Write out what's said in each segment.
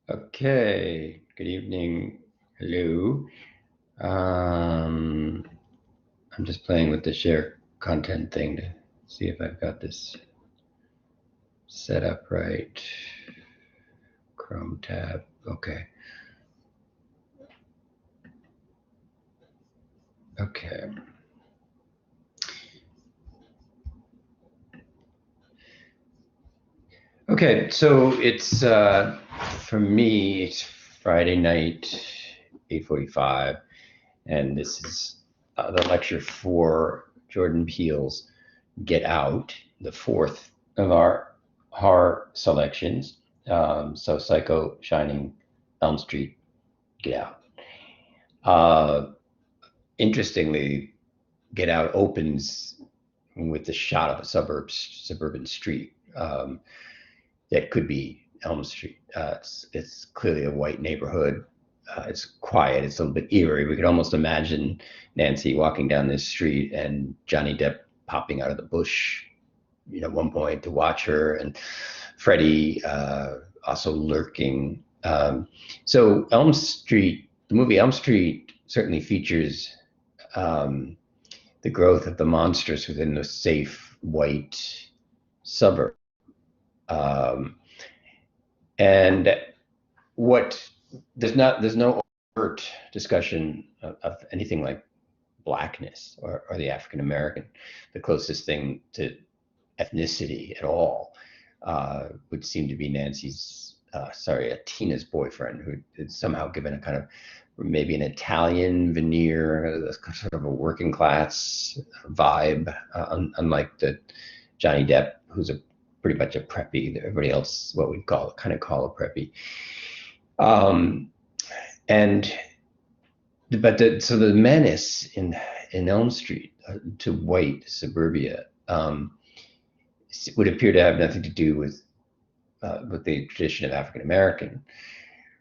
Okay, good evening. Hello. Um, I'm just playing with the share content thing to see if I've got this set up right. Chrome tab. Okay. Okay. Okay, so it's for me, it's Friday night, 8:45, and this is the lecture for Jordan Peele's Get Out, the fourth of our horror selections. So Psycho, Shining, Elm Street, Get Out. Uh, Interestingly, Get Out opens with the shot of a suburban street that could be Elm Street. It's clearly a white neighborhood. It's quiet. It's a little bit eerie. We could almost imagine Nancy walking down this street and Johnny Depp popping out of the bush, at one point to watch her, and Freddie also lurking. So Elm Street, the movie Elm Street, certainly features um, the growth of the monsters within the safe white suburb. Um, and what there's no overt discussion of anything like blackness or the African American. The closest thing to ethnicity at all would seem to be Tina's boyfriend, who is somehow given a kind of maybe an Italian veneer, sort of a working class vibe, unlike the Johnny Depp, who's pretty much a preppy. Everybody else, what we'd call a preppy. Um, and so the menace in Elm Street to white suburbia would appear to have nothing to do with the tradition of African American,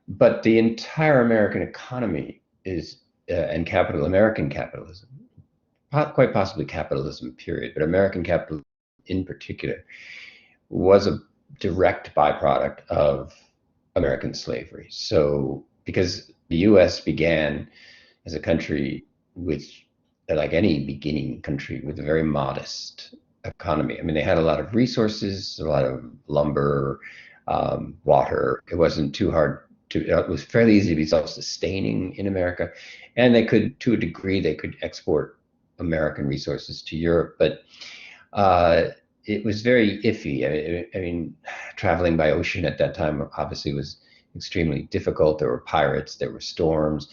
but the entire American economy is and American capitalism, quite possibly capitalism period, but American capitalism in particular was a direct byproduct of American slavery. So because the U.S. began as a country with, like any beginning country, with a very modest economy. I mean, they had a lot of resources, a lot of lumber, water. It wasn't too hard to, it was fairly easy to be self-sustaining in America. And they could, to a degree, they could export American resources to Europe. But it was very iffy. I mean, traveling by ocean at that time obviously was extremely difficult. There were pirates, there were storms.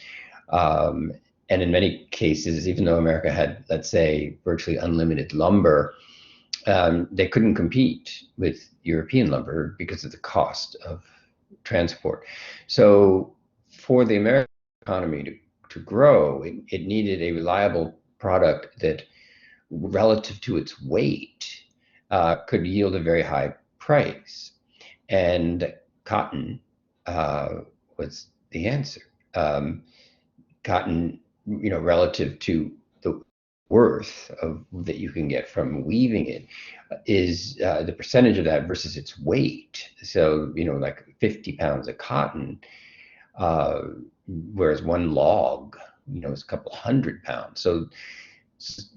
And in many cases, even though America had, let's say, virtually unlimited lumber, they couldn't compete with European lumber because of the cost of transport. So for the American economy to grow, it needed a reliable product that, relative to its weight, could yield a very high price. And cotton was the answer. Cotton, relative to the worth of that you can get from weaving it, is the percentage of that versus its weight. So, like 50 pounds of cotton, uh, whereas one log, is a couple hundred pounds. So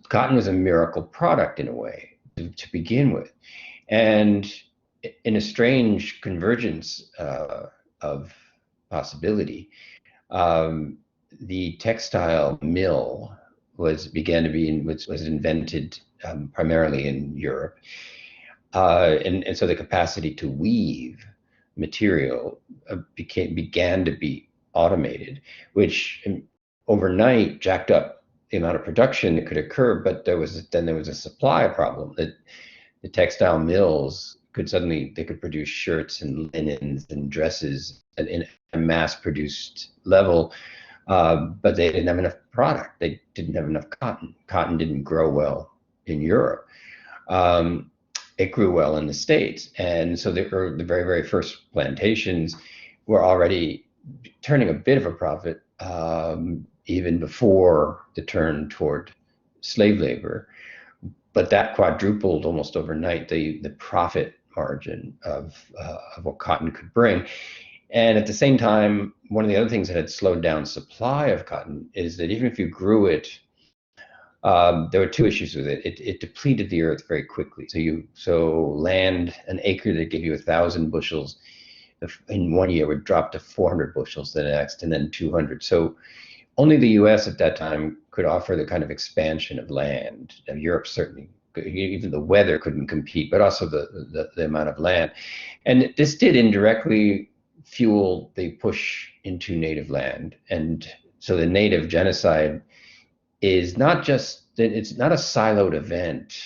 cotton was a miracle product in a way to begin with. And in a strange convergence of possibility, um, the textile mill was invented primarily in Europe, and so the capacity to weave material began to be automated, which overnight jacked up the amount of production that could occur. But there was a supply problem that the textile mills could produce shirts and linens and dresses in a mass-produced level, but they didn't have enough product. They didn't have enough cotton. Cotton didn't grow well in Europe. Um, it grew well in the States, and so the very, very first plantations were already turning a bit of a profit, even before the turn toward slave labor. But that quadrupled almost overnight the profit margin of what cotton could bring. And at the same time, one of the other things that had slowed down supply of cotton is that even if you grew it, there were two issues with it. It depleted the earth very quickly. So land, an acre that gave you 1,000 bushels in one year would drop to 400 bushels the next, and then 200. So only the U.S. at that time could offer the kind of expansion of land. And Europe certainly, even the weather couldn't compete, but also the amount of land. And this did indirectly fuel the push into native land. And so the native genocide is not just, it's not a siloed event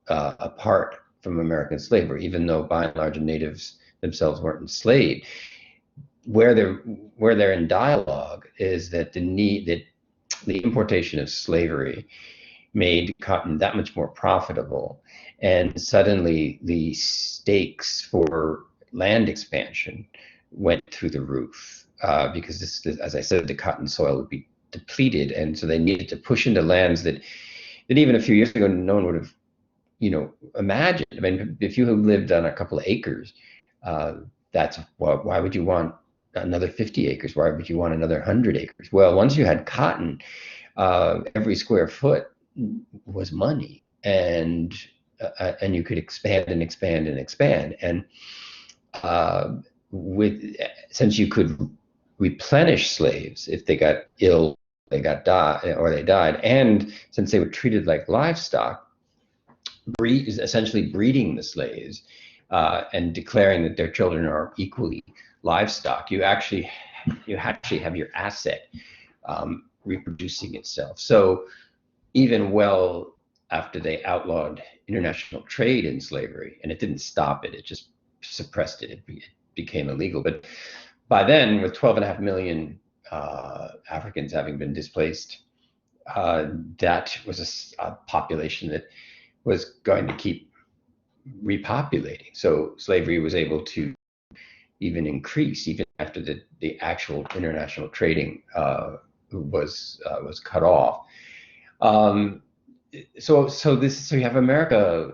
apart from American slavery, even though by and large the natives themselves weren't enslaved. Where they're in dialogue is that the importation of slavery made cotton that much more profitable, and suddenly the stakes for land expansion went through the roof because as I said, the cotton soil would be depleted, and so they needed to push into lands that even a few years ago no one would have imagined. I mean, if you have lived on a couple of acres, that's why would you want another 50 acres? Why would you want another 100 acres? Well, once you had cotton, every square foot was money, and you could expand and expand and expand. And since you could replenish slaves if they got ill, they died, and since they were treated like livestock, essentially breeding the slaves and declaring that their children are equally livestock, you actually have your asset reproducing itself. So even well after they outlawed international trade in slavery, and it didn't stop it, it just suppressed it. It became illegal. But by then, with 12.5 million Africans having been displaced, that was a population that was going to keep repopulating. So slavery was able to even increase, even after the actual international trading was cut off. So you have America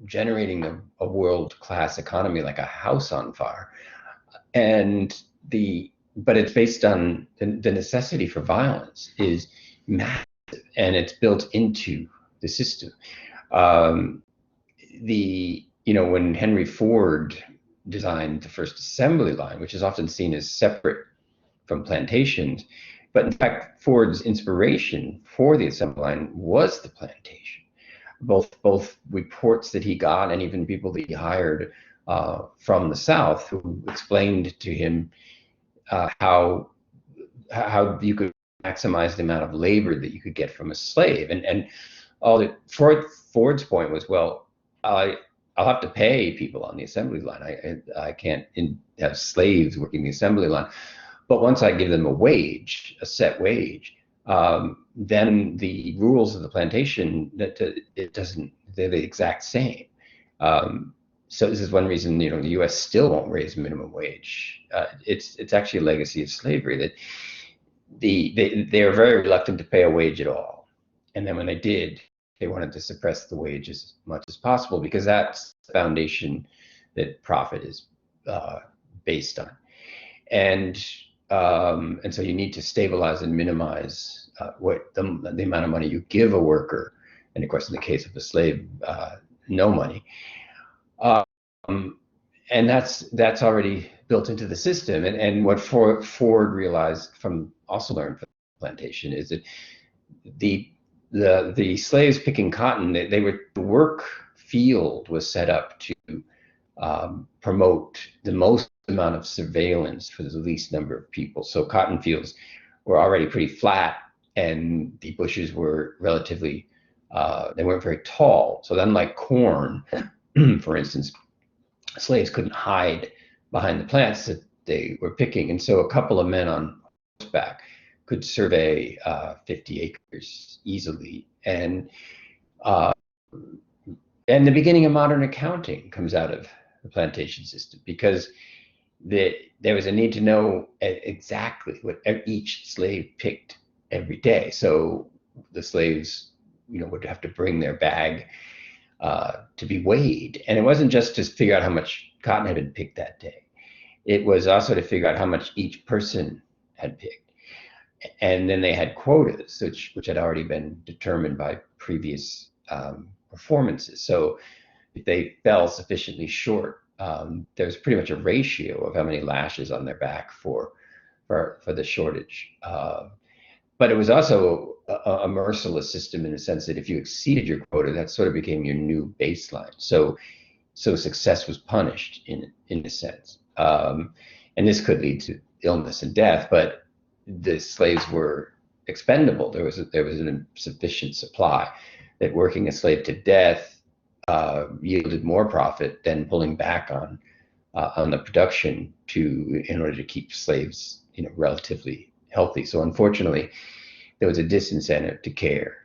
generating a world-class economy like a house on fire, but it's based on the necessity for violence is massive, and it's built into the system. When Henry Ford designed the first assembly line, which is often seen as separate from plantations, but in fact, Ford's inspiration for the assembly line was the plantation. Both reports that he got and even people that he hired from the South who explained to him how you could maximize the amount of labor that you could get from a slave. And Ford's point was, well, I'll have to pay people on the assembly line. I can't have slaves working the assembly line. But once I give them a set wage, then the rules of the plantation, they're the exact same. So this is one reason, the U.S. still won't raise minimum wage. It's actually a legacy of slavery that they are very reluctant to pay a wage at all. And then when they did, they wanted to suppress the wage as much as possible because that's the foundation that profit is based on. And so you need to stabilize and minimize what the amount of money you give a worker. And of course, in the case of a slave, no money. And that's already built into the system. And what Ford realized also learned from the plantation is that the slaves picking cotton, the work field was set up to promote the most amount of surveillance for the least number of people. So cotton fields were already pretty flat, and the bushes were relatively they weren't very tall. So unlike corn, for instance, slaves couldn't hide behind the plants that they were picking, and so a couple of men on horseback could survey 50 acres easily. And the beginning of modern accounting comes out of the plantation system because there was a need to know exactly what each slave picked every day. So the slaves, would have to bring their bag to be weighed, and it wasn't just to figure out how much cotton had been picked that day. it was also to figure out how much each person had picked. And then they had quotas, which had already been determined by previous performances. So if they fell sufficiently short, there was pretty much a ratio of how many lashes on their back for the shortage. But it was also a merciless system in the sense that if you exceeded your quota, that sort of became your new baseline. So success was punished in a sense, and this could lead to illness and death. But the slaves were expendable. There was an sufficient supply that working a slave to death yielded more profit than pulling back on the production in order to keep slaves, relatively healthy. So unfortunately, there was a disincentive to care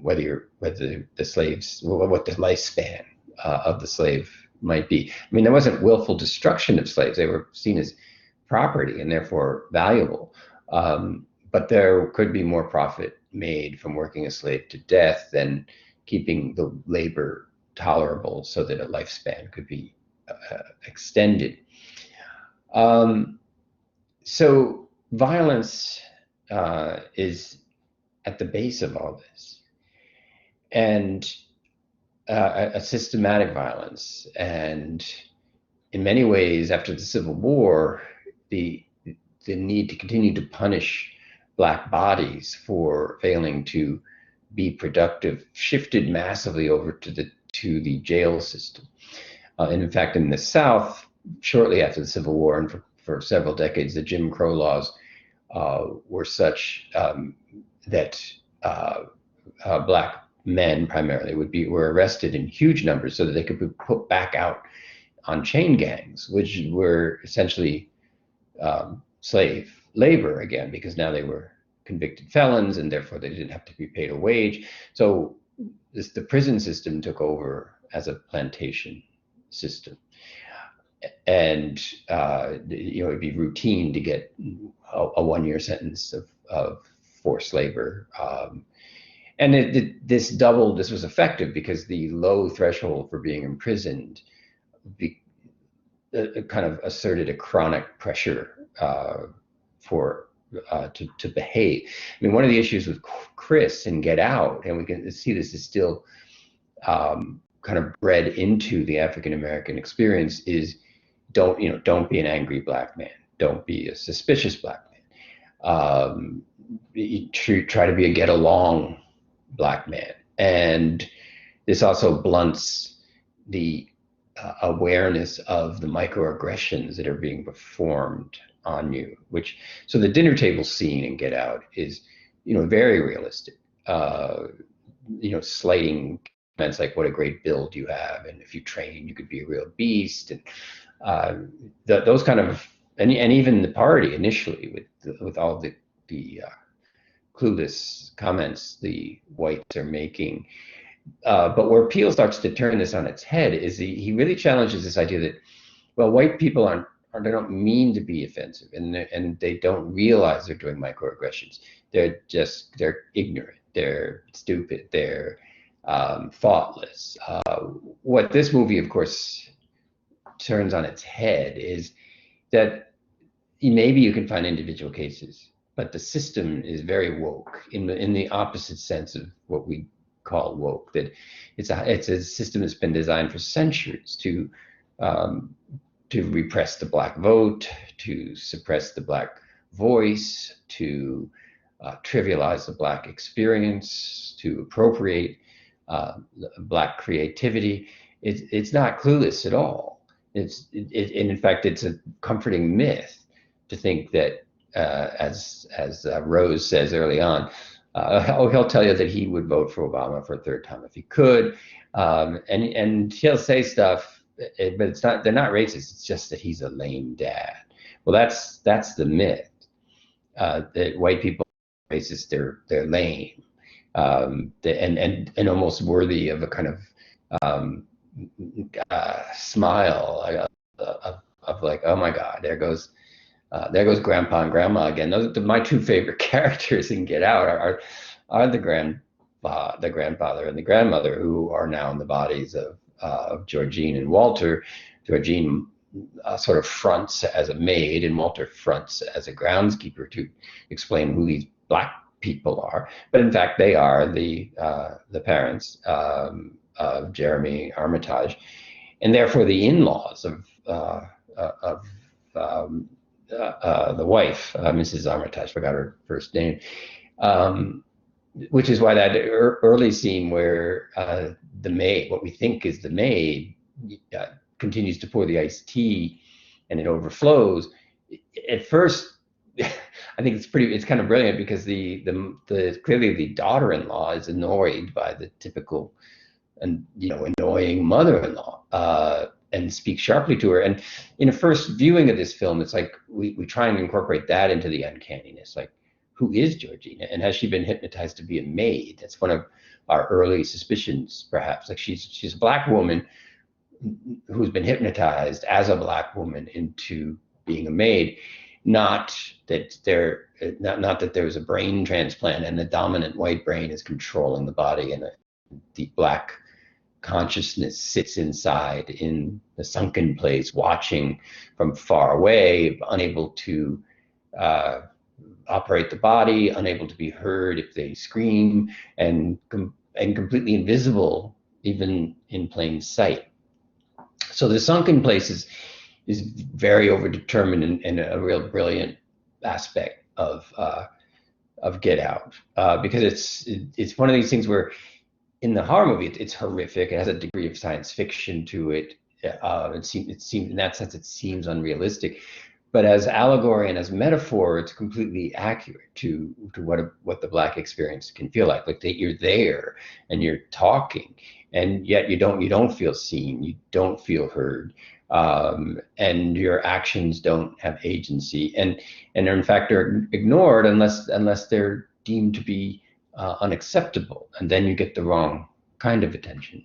whether the slaves, what the lifespan of the slave might be. I mean, there wasn't willful destruction of slaves; they were seen as property and therefore valuable. But there could be more profit made from working a slave to death than keeping the labor tolerable so that a lifespan could be extended. So violence is at the base of all this, and a systematic violence. And in many ways, after the Civil War, the need to continue to punish Black bodies for failing to be productive shifted massively over to the jail system. And in fact, in the South, shortly after the Civil War and for several decades, the Jim Crow laws were such that Black men primarily were arrested in huge numbers so that they could be put back out on chain gangs, which were essentially slave labor again, because now they were convicted felons and therefore they didn't have to be paid a wage. So the prison system took over as a plantation system. And it'd be routine to get a 1-year sentence of forced labor. And this was effective because the low threshold for being imprisoned kind of asserted a chronic pressure to behave. I mean, one of the issues with Chris in Get Out, and we can see this is still kind of bred into the African American experience, is don't be an angry Black man, don't be a suspicious Black man, try to be a get along Black man. And this also blunts the awareness of the microaggressions that are being performed on you. So the dinner table scene in Get Out is very realistic, slighting comments like, what a great build you have, and if you train you could be a real beast, and those kind of, and even the party initially with all the clueless comments the whites are making. But where Peele starts to turn this on its head is he really challenges this idea that, well, white people they don't mean to be offensive, and they don't realize they're doing microaggressions. They're ignorant, they're stupid, they're thoughtless. What this movie, of course, turns on its head is that maybe you can find individual cases, but the system is very woke in the opposite sense of what we call woke. That it's a system that's been designed for centuries to repress the Black vote, to suppress the Black voice, to trivialize the Black experience, to appropriate Black creativity. It's not clueless at all. And in fact, it's a comforting myth to think that, as Rose says early on, he'll tell you that he would vote for Obama for a third time if he could, and he'll say stuff, but they're not racist. It's just that he's a lame dad. Well, that's the myth, that white people are racist. They're lame, and almost worthy of a kind of smile of like, oh my God, there goes Grandpa and Grandma again. Those are my two favorite characters in Get Out are the grandfather and the grandmother, who are now in the bodies of Georgine and Walter. Georgine sort of fronts as a maid and Walter fronts as a groundskeeper to explain who these black people are. But in fact, they are the parents of Jeremy Armitage, and therefore the in-laws of the wife, Mrs. Armitage, forgot her first name. Which is why that early scene where the maid, what we think is the maid, continues to pour the iced tea and it overflows. At first, I think it's kind of brilliant because the clearly the daughter-in-law is annoyed by the typical and annoying mother-in-law and speaks sharply to her. And in a first viewing of this film, it's like we try and incorporate that into the uncanniness, like, who is Georgina, and has she been hypnotized to be a maid? That's one of our early suspicions, perhaps. Like she's a black woman who's been hypnotized as a black woman into being a maid. Not that not that there was a brain transplant and the dominant white brain is controlling the body, and the black consciousness sits inside in the sunken place, watching from far away, unable to operate the body, unable to be heard if they scream, and completely invisible even in plain sight. So the sunken place is very overdetermined and a real brilliant aspect of Get Out, because it's one of these things where in the horror movie it's horrific. It has a degree of science fiction to it. It seems in that sense it seems unrealistic. But as allegory and as metaphor, it's completely accurate to what the black experience can feel like. Like that you're there and you're talking, and yet you don't feel seen, you don't feel heard, and your actions don't have agency, and in fact are ignored unless they're deemed to be unacceptable, and then you get the wrong kind of attention,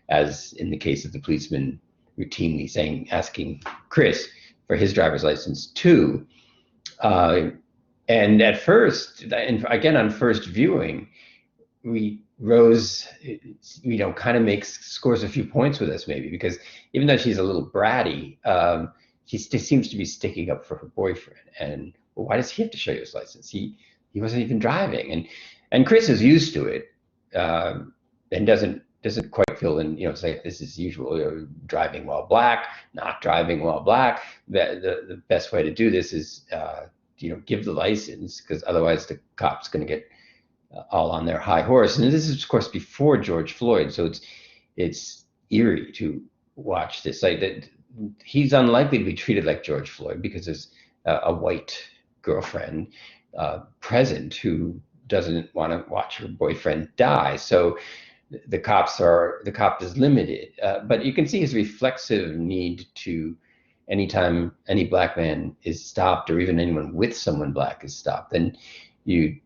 as in the case of the policeman routinely asking Chris for his driver's license too. And at first, and again on first viewing, Rose, kind of scores a few points with us maybe, because even though she's a little bratty, she seems to be sticking up for her boyfriend. And well, why does he have to show you his license? He wasn't even driving, and Chris is used to it, and doesn't quite feel in, it's like this is usual, driving while black, not driving while black. The best way to do this is, give the license, because otherwise the cop's going to get all on their high horse. And this is, of course, before George Floyd, so it's eerie to watch this. Like that, he's unlikely to be treated like George Floyd because there's a white girlfriend present who doesn't want to watch her boyfriend die. So the cop is limited, but you can see his reflexive need to, anytime any black man is stopped, or even anyone with someone black is stopped, then you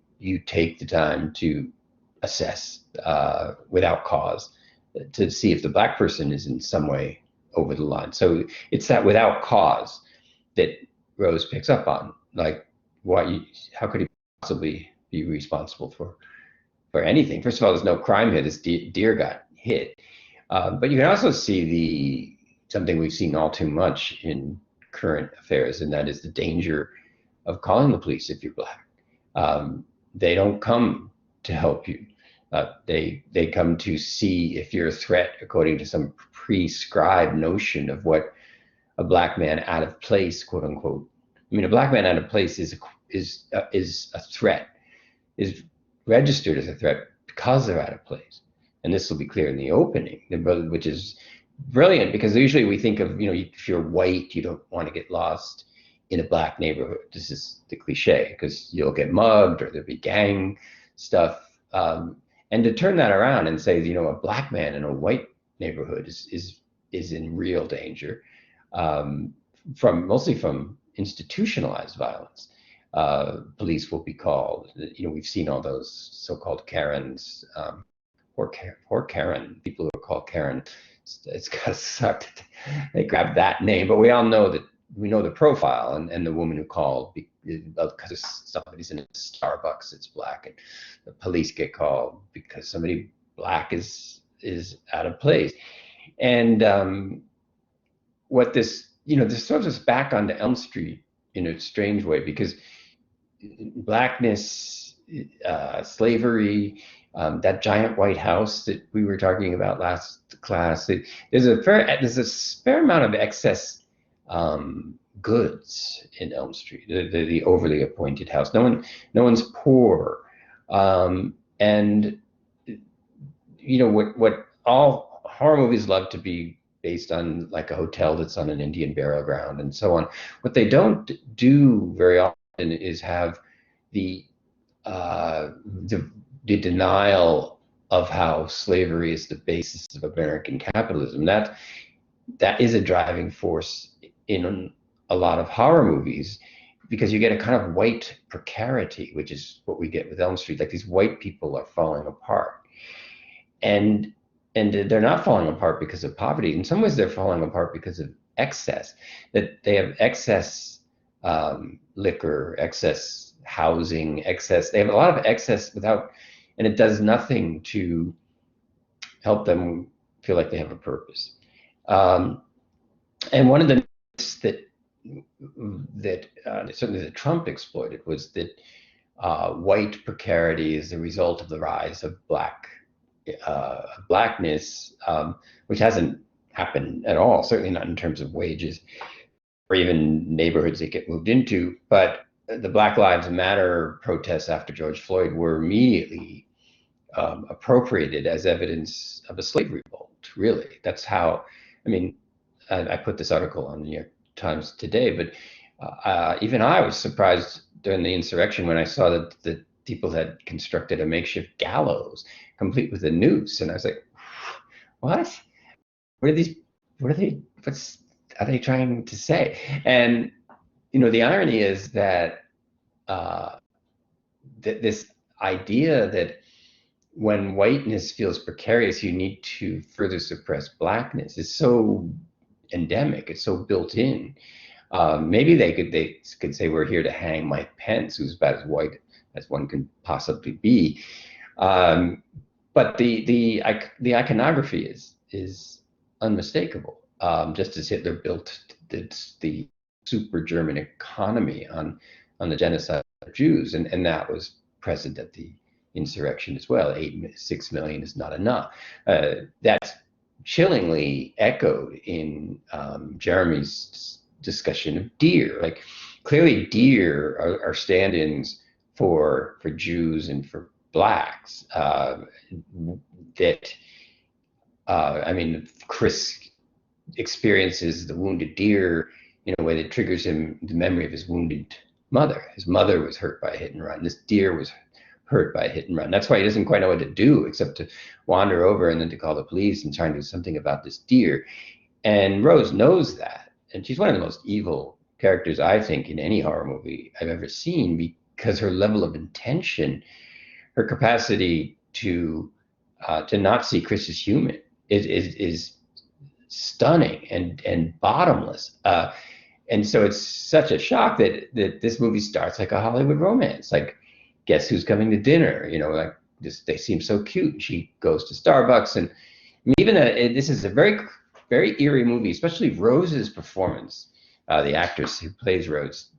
take the time to assess without cause to see if the black person is in some way over the line. So it's that without cause that Rose picks up on, like, how could he possibly be responsible for anything? First of all, there's no crime here. This deer got hit. But you can also see something we've seen all too much in current affairs, and that is the danger of calling the police if you're black. They don't come to help you. They come to see if you're a threat according to some prescribed notion of what a black man out of place, quote unquote. I mean, a black man out of place is a threat, is registered as a threat because they're out of place. And this will be clear in the opening, which is brilliant, because usually we think of, if you're white, you don't want to get lost in a black neighborhood. This is the cliche, because you'll get mugged or there'll be gang stuff. And to turn that around and say, a black man in a white neighborhood is in real danger, mostly from institutionalized violence. Police will be called. We've seen all those so-called Karens, or Karen, people who are called Karen. It's gotta suck that they grabbed that name, but we all know that we know the profile, and the woman who called because somebody's in a Starbucks, it's black, and the police get called because somebody black is out of place. And what this, this throws us back onto Elm Street in a strange way, because blackness, slavery, that giant White House that we were talking about last class, there's a fair amount of excess goods in Elm Street. The overly appointed house. No one's poor, and what all horror movies love to be based on, like a hotel that's on an Indian burial ground and so on. What they don't do very often is have the the denial of how slavery is the basis of American capitalism. That is a driving force in a lot of horror movies, because you get a kind of white precarity, which is what we get with Elm Street. Like, these white people are falling apart, and they're not falling apart because of poverty. In some ways, they're falling apart because of excess. That they have excess liquor, excess housing, excess. They have a lot of excess and it does nothing to help them feel like they have a purpose. And one of the myths that certainly that Trump exploited was that white precarity is the result of the rise of blackness, which hasn't happened at all. Certainly not in terms of wages or even neighborhoods that get moved into. But the Black Lives Matter protests after George Floyd were immediately appropriated as evidence of a slave revolt. Really, that's how. I mean, I put this article on the New York Times today, but even I was surprised during the insurrection when I saw that the people had constructed a makeshift gallows complete with a noose, and I was like, "What? What are these? What are they? What's are they trying to say?" And the irony is that this idea that when whiteness feels precarious, you need to further suppress blackness is so endemic. It's so built in. Maybe they could say, we're here to hang Mike Pence, who's about as white as one can possibly be. But the iconography is unmistakable. Just as Hitler built the super German economy on the genocide of Jews, and that was present at the insurrection as well. 6 million is not enough. That's chillingly echoed in Jeremy's discussion of deer. Like, clearly deer are stand-ins for Jews and for blacks. I mean, Chris experiences the wounded deer in a way that triggers him the memory of his wounded mother. His mother was hurt by a hit and run. This deer was hurt by a hit and run. That's why he doesn't quite know what to do except to wander over and then to call the police and try and do something about this deer. And Rose knows that. And she's one of the most evil characters, I think, in any horror movie I've ever seen, because her level of intention, her capacity to not see Chris as human is stunning and bottomless. And so it's such a shock that this movie starts like a Hollywood romance. Like, guess who's coming to dinner? Like, they seem so cute. She goes to Starbucks, and even this is a very, very eerie movie, especially Rose's performance. The actress who plays Rose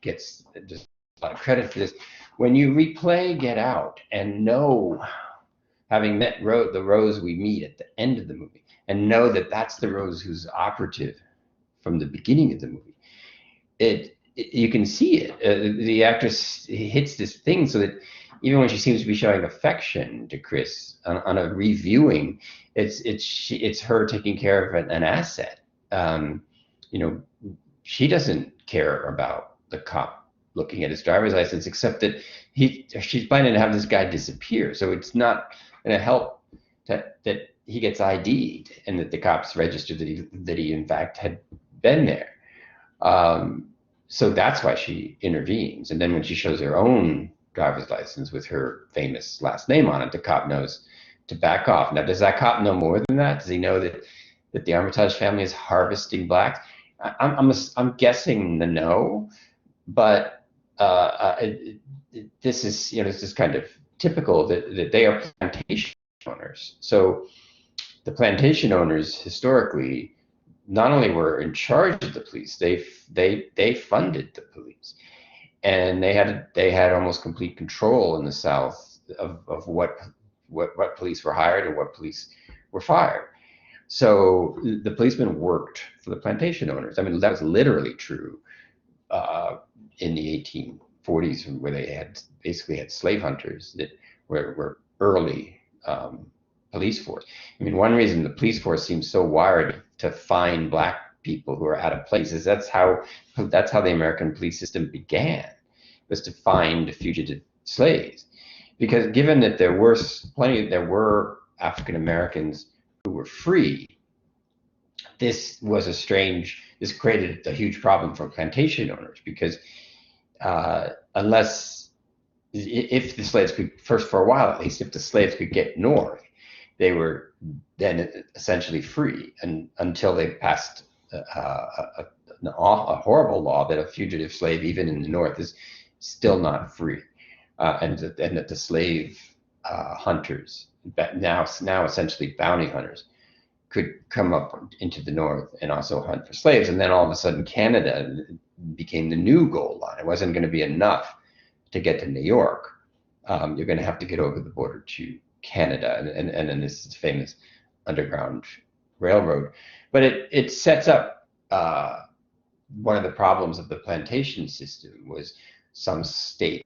gets just a lot of credit for this. When you replay Get Out and know, having met the Rose we meet at the end of the movie, and know that that's the Rose who's operative from the beginning of the movie, you can see it. The actress hits this thing so that even when she seems to be showing affection to Chris on a reviewing, it's her taking care of an asset. She doesn't care about the cop looking at his driver's license, except that she's planning to have this guy disappear. So it's not going to help that he gets ID'd and that the cops registered that he in fact had been there. So that's why she intervenes. And then when she shows her own driver's license with her famous last name on it, the cop knows to back off. Now, does that cop know more than that? Does he know that the Armitage family is harvesting blacks? I'm guessing the no, but this is it's just kind of typical that they are plantation owners. So the plantation owners historically not only were in charge of the police, they funded the police, and they had almost complete control in the South of what police were hired and what police were fired. So the policemen worked for the plantation owners. I mean, that was literally true in the 1840s, where they had basically had slave hunters that were early police force. I mean, one reason the police force seems so wired to find black people who are out of place is that's how the American police system began, was to find fugitive slaves. Because given that there were African Americans who were free, this created a huge problem for plantation owners, because unless if the slaves could, first for a while at least, if the slaves could get north, they were then essentially free, and until they passed a horrible law that a fugitive slave, even in the north, is still not free, and that the slave hunters, now essentially bounty hunters, could come up into the north and also hunt for slaves. And then all of a sudden Canada became the new goal line. It wasn't going to be enough to get to New York. You're going to have to get over the border to Canada, and then this is famous Underground Railroad. But it sets up one of the problems of the plantation system was some states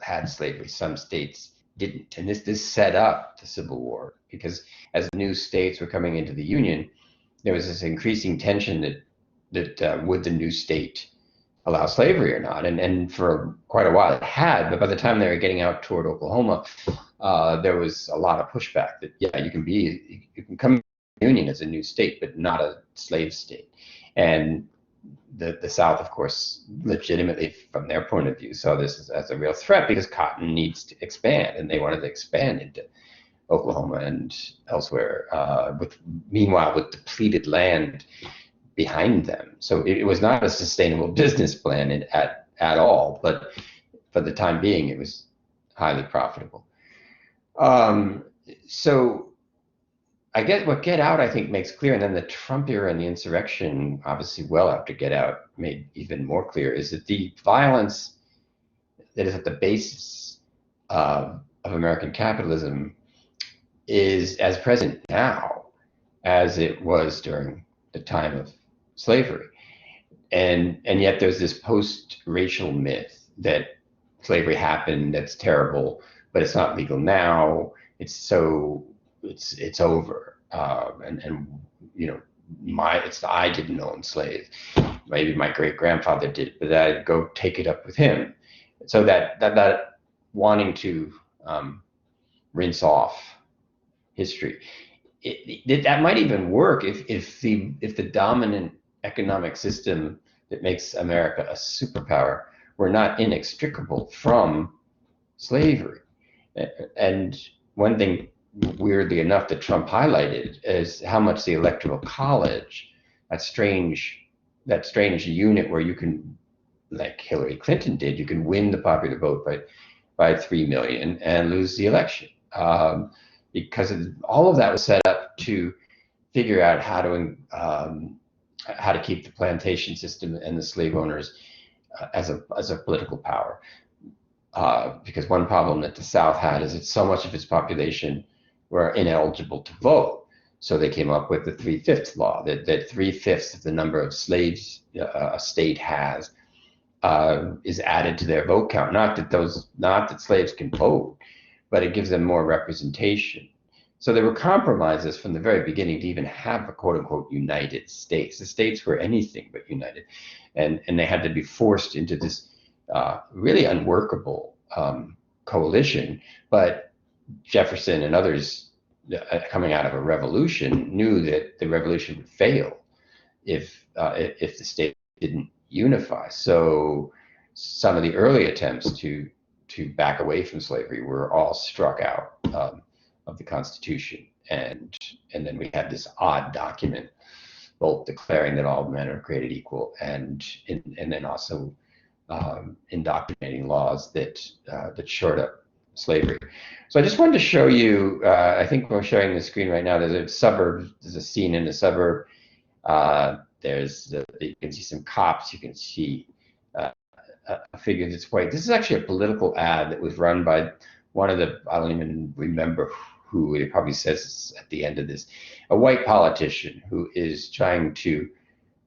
had slavery, some states didn't, and this set up the Civil War, because as new states were coming into the Union, there was this increasing tension that would the new state allow slavery or not, and for quite a while it had, but by the time they were getting out toward Oklahoma, there was a lot of pushback that you can come to the Union as a new state, but not a slave state. And the South, of course, legitimately from their point of view, saw this as a real threat, because cotton needs to expand, and they wanted to expand into Oklahoma and elsewhere, meanwhile with depleted land behind them. So it was not a sustainable business plan at all, but for the time being, it was highly profitable. So I guess what Get Out, I think, makes clear, and then the Trump era and the insurrection, obviously well after Get Out, made even more clear, is that the violence that is at the basis of American capitalism is as present now as it was during the time of slavery. And yet there's this post-racial myth that slavery happened, that's terrible, but it's not legal now. It's over. And you know, I didn't own slaves. Maybe my great grandfather did, but I'd go take it up with him. So that wanting to rinse off history, that might even work if the dominant economic system that makes America a superpower were not inextricable from slavery. And one thing, weirdly enough, that Trump highlighted is how much the Electoral College, that strange unit where you can, like Hillary Clinton did, you can win the popular vote by 3 million and lose the election, because all of that was set up to figure out how to keep the plantation system and the slave owners as a political power. Because one problem that the South had is that so much of its population were ineligible to vote. So they came up with the 3/5 law, that 3/5 of the number of slaves a state has is added to their vote count. Not that slaves can vote, but it gives them more representation. So there were compromises from the very beginning to even have a quote unquote United States. The states were anything but united, and they had to be forced into this really unworkable coalition. But Jefferson and others, coming out of a revolution, knew that the revolution would fail if the state didn't unify. So some of the early attempts to back away from slavery were all struck out of the Constitution, and then we had this odd document, both declaring that all men are created equal, and then also indoctrinating laws that shored up slavery. So I just wanted to show you, I think we're sharing the screen right now, there's a scene in a suburb You can see some cops. You can see a figure that's white. This is actually a political ad that was run by one of the, I don't even remember who, it probably says at the end of this, a white politician who is trying to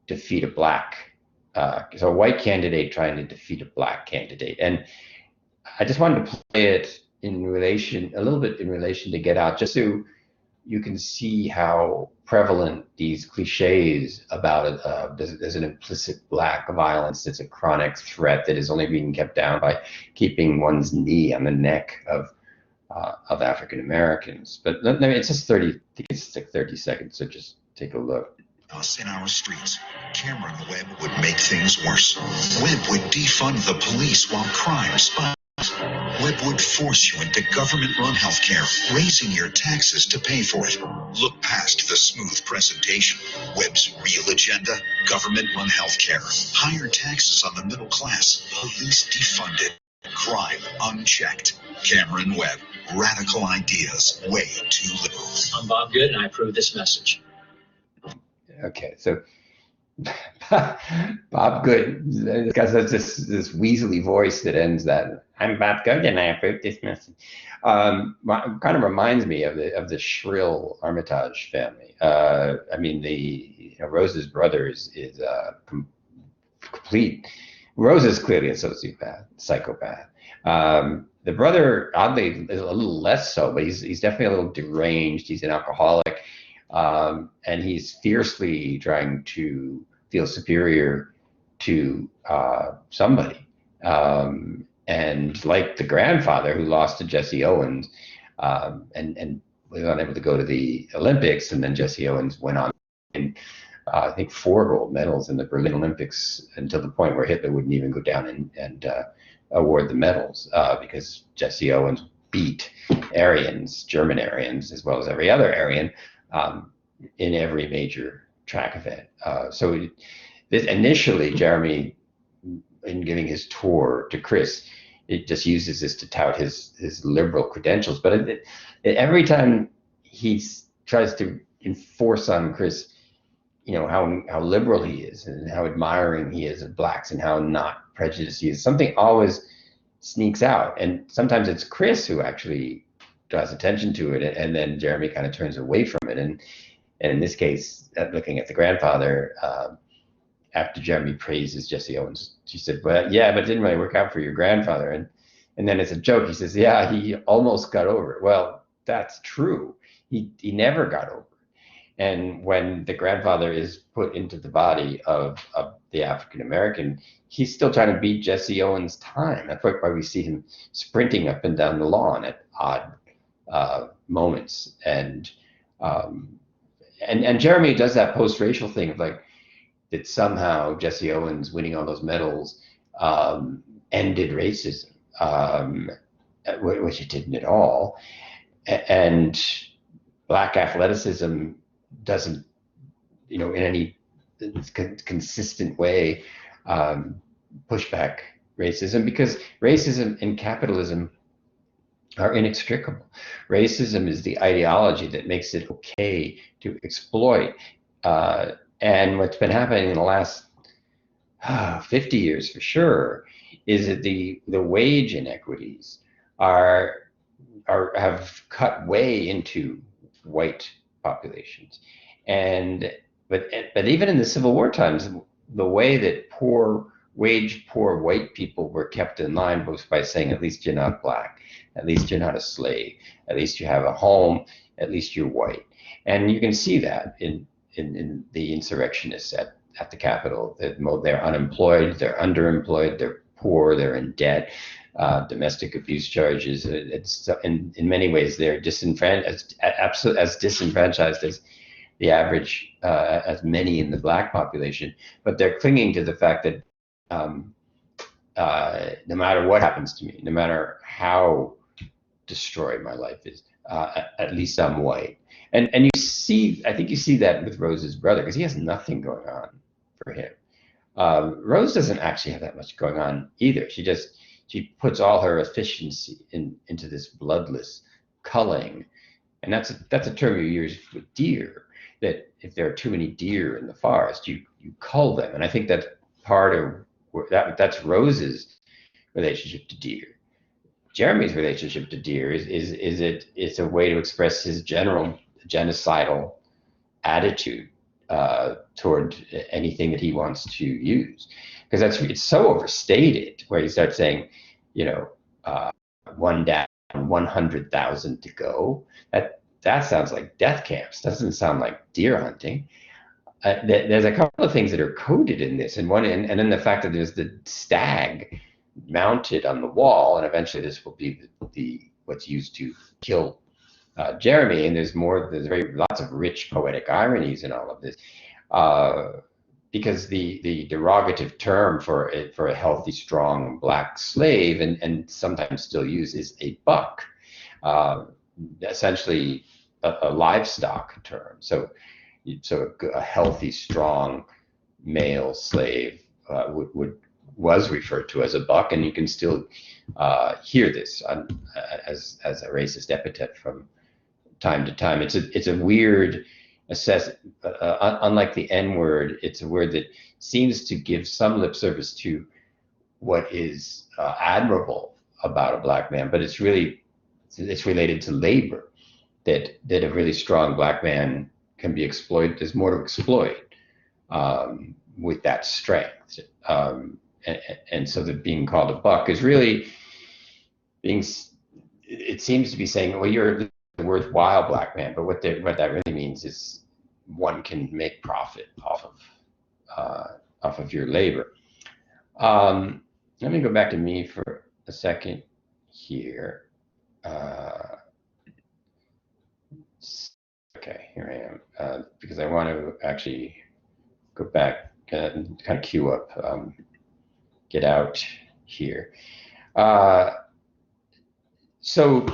defeat a black, so a white candidate trying to defeat a black candidate. And I just wanted to play it in relation, a little bit in relation to Get Out, just so you can see how prevalent these cliches about there's an implicit black violence that's a chronic threat that is only being kept down by keeping one's knee on the neck of African Americans. But it's just 30, I think it's like 30 seconds, so just take a look. Us in our streets, Cameron Webb would make things worse. Webb would defund the police while crime spikes. Webb would force you into government-run healthcare, raising your taxes to pay for it. Look past the smooth presentation. Webb's real agenda: government-run healthcare, higher taxes on the middle class, police defunded, crime unchecked. Cameron Webb, radical ideas, way too liberal. I'm Bob Good, and I approve this message. Okay, so Bob Good, this guy has this weaselly voice that ends that. I'm Bob Good, and I approve this message. Kind of reminds me of the shrill Armitage family. I mean, Rose's brother is complete. Rose is clearly a psychopath. The brother, oddly, is a little less so, but he's definitely a little deranged. He's an alcoholic. And he's fiercely trying to feel superior to somebody. And like the grandfather who lost to Jesse Owens, and was unable to go to the Olympics, and then Jesse Owens went on and I think 4 gold medals in the Berlin Olympics, until the point where Hitler wouldn't even go down and award the medals because Jesse Owens beat Aryans, German Aryans, as well as every other Aryan, in every major track event. So initially, Jeremy, in giving his tour to Chris, it just uses this to tout his liberal credentials. But every time he tries to enforce on Chris, how liberal he is and how admiring he is of blacks and how not prejudiced he is, something always sneaks out. And sometimes it's Chris who actually draws attention to it, and then Jeremy kind of turns away from it. And in this case, looking at the grandfather, after Jeremy praises Jesse Owens, she said, "Well, yeah, but it didn't really work out for your grandfather." And then it's a joke. He says, "Yeah, he almost got over it." Well, that's true. He never got over it. And when the grandfather is put into the body of the African American, he's still trying to beat Jesse Owens' time. That's why we see him sprinting up and down the lawn at odd moments. And Jeremy does that post-racial thing of like that somehow Jesse Owens winning all those medals ended racism, which it didn't at all. And black athleticism doesn't, in any consistent way push back racism, because racism and capitalism are inextricable. Racism is the ideology that makes it okay to exploit. And what's been happening in the last 50 years for sure is that the wage inequities have cut way into white populations. But even in the Civil War times, the way that poor white people were kept in line was by saying, at least you're not black, at least you're not a slave, at least you have a home, at least you're white. And you can see that in the insurrectionists at the Capitol. They're unemployed, they're underemployed, they're poor, they're in debt, domestic abuse charges. In many ways, they're disenfranchised, as disenfranchised as the average, as many in the black population. But they're clinging to the fact that no matter what happens to me, no matter how destroyed my life is, at least I'm white. And I think you see that with Rose's brother, because he has nothing going on for him. Rose doesn't actually have that much going on either. She puts all her efficiency into this bloodless culling, and that's a term you use with deer. that if there are too many deer in the forest, you cull them. And I think that's part of that's Rose's relationship to deer. Jeremy's relationship to deer it's a way to express his general genocidal attitude toward anything that he wants to use, because it's so overstated. Where you start saying, one down, 100,000 to go. That sounds like death camps. Doesn't sound like deer hunting. There's a couple of things that are coded in this, and then the fact that there's the stag mounted on the wall, and eventually this will be the what's used to kill Jeremy. And there's lots of rich poetic ironies in all of this, because the derogative term for a healthy, strong black slave, and sometimes still used, is a buck, essentially a livestock term. So a healthy, strong male slave was referred to as a buck, and you can still hear this as a racist epithet from time to time. It's a weird unlike the N word. It's a word that seems to give some lip service to what is admirable about a black man, but it's related to labor. That a really strong black man can be exploited. There's more to exploit with that strength, and so that being called a buck is really it seems to be saying, well, you're a worthwhile black man, but what that really means is one can make profit off of your labor. Let me go back to me for a second here. Okay, here I am, because I want to actually go back and kind of queue up Get Out here. So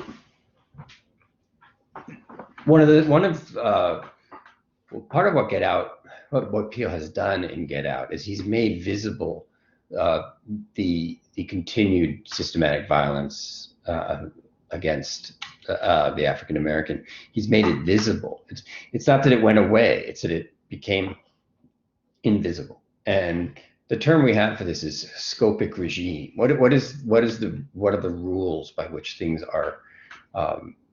part of what Get Out, what Peele has done in Get Out, is he's made visible the continued systematic violence against the African American. He's made it visible. It's not that it went away; it's that it became invisible. And the term we have for this is scopic regime. What are the rules by which things are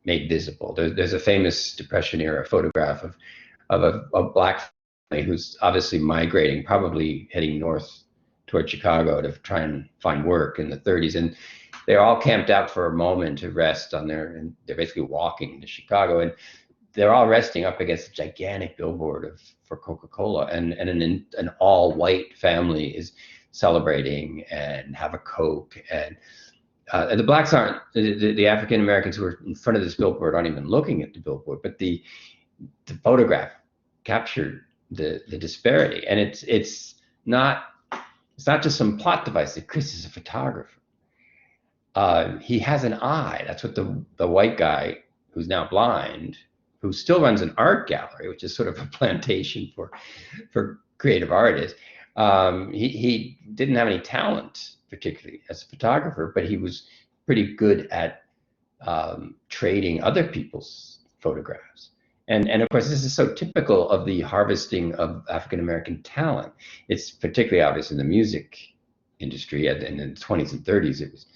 made visible? There's a famous Depression era photograph of a black family who's obviously migrating, probably heading north toward Chicago to try and find work in the 30s, and they're all camped out for a moment to rest and they're basically walking to Chicago, and they're all resting up against a gigantic billboard for Coca-Cola, and an all-white family is celebrating and have a Coke, and the blacks aren't, the African Americans who are in front of this billboard aren't even looking at the billboard, but the photograph captured the disparity, and it's not just some plot device that Chris is a photographer. He has an eye. That's what the white guy who's now blind, who still runs an art gallery, which is sort of a plantation for creative artists. He didn't have any talent particularly as a photographer, but he was pretty good at trading other people's photographs. And of course, this is so typical of the harvesting of African American talent. It's particularly obvious in the music industry, and in the 20s and 30s, it was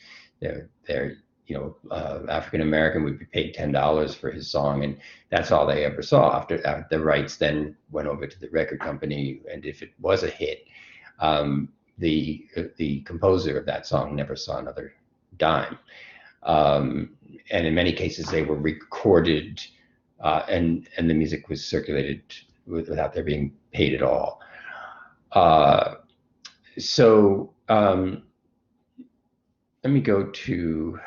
African American would be paid $10 for his song, and that's all they ever saw. After the rights then went over to the record company, and if it was a hit, the composer of that song never saw another dime. And in many cases, they were recorded, and the music was circulated without there being paid at all. Let me go to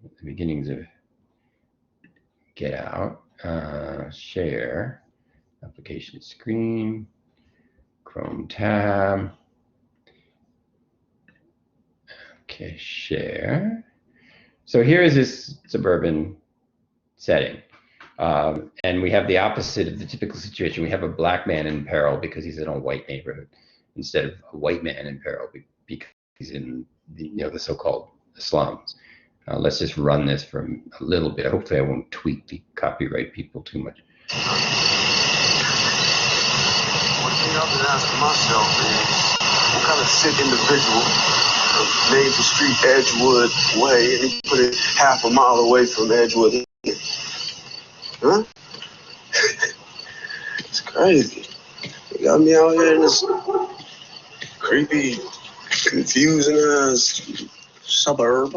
the beginnings of Get Out. Share, application screen, Chrome tab. Okay, share. So here is this suburban setting. And we have the opposite of the typical situation. We have a black man in peril because he's in a white neighborhood, instead of a white man in peril because he's in the so-called slums. Let's just run this for a little bit. Hopefully I won't tweak the copyright people too much. I've been asking myself, man, what kind of sick individual named the street Edgewood Way and he put it half a mile away from Edgewood? Huh? It's crazy. They got me out here in this creepy, confusing ass suburb.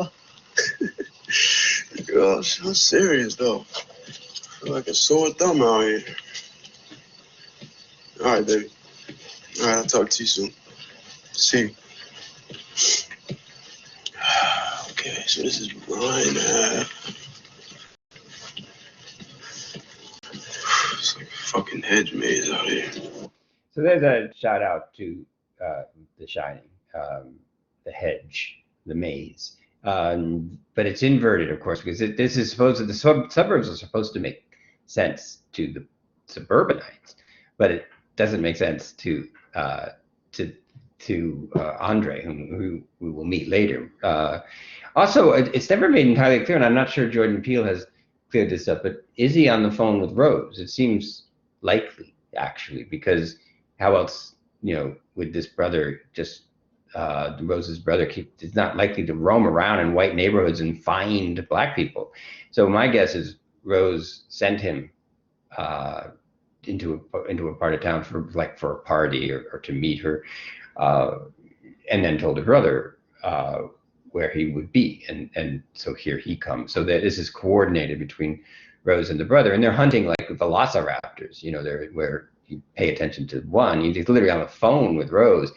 Gosh, I'm serious though. I feel like a sore thumb out here. All right, baby. All right, I'll talk to you soon. See you. Okay, so this is Ryan Ave. It's like a fucking hedge maze out here. So there's a shout out to The Shining, the hedge, the maze. But it's inverted, of course, because this is supposed to, the suburbs are supposed to make sense to the suburbanites, but it doesn't make sense to Andre, who we will meet later. Also, it's never made entirely clear, and I'm not sure Jordan Peele has cleared this up, but is he on the phone with Rose? It seems likely, actually, because how else, would this brother just, Rose's brother, is not likely to roam around in white neighborhoods and find black people. So my guess is Rose sent him into a part of town for a party or to meet her, and then told her brother where he would be, and so here he comes. So that this is coordinated between Rose and the brother, and they're hunting like velociraptors. They're where you pay attention to one, he's literally on the phone with Rose,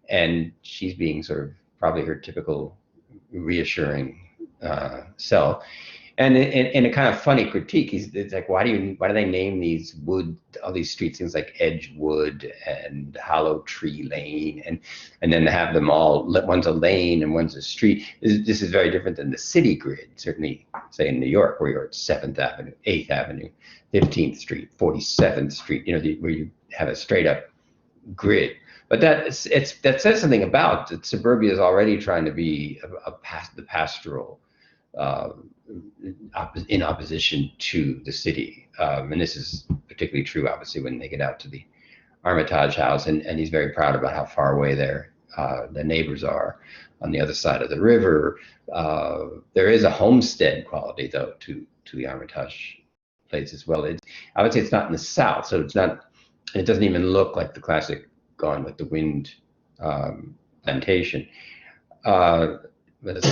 and she's being sort of probably her typical reassuring self. And in a kind of funny critique, it's like, why do they name all these streets things like Edgewood and Hollow Tree Lane, and then have them all, one's a lane and one's a street. This is very different than the city grid, certainly, say in New York, where you're at 7th Avenue, 8th Avenue, 15th Street, 47th Street, where you have a straight up grid. But that says something about that suburbia is already trying to be the pastoral, in opposition to the city. And this is particularly true, obviously, when they get out to the Armitage house, and he's very proud about how far away the neighbors are on the other side of the river. There is a homestead quality, though, to the Armitage place as well. I would say it's not in the South, so it doesn't even look like the classic Gone with the Wind plantation. But it's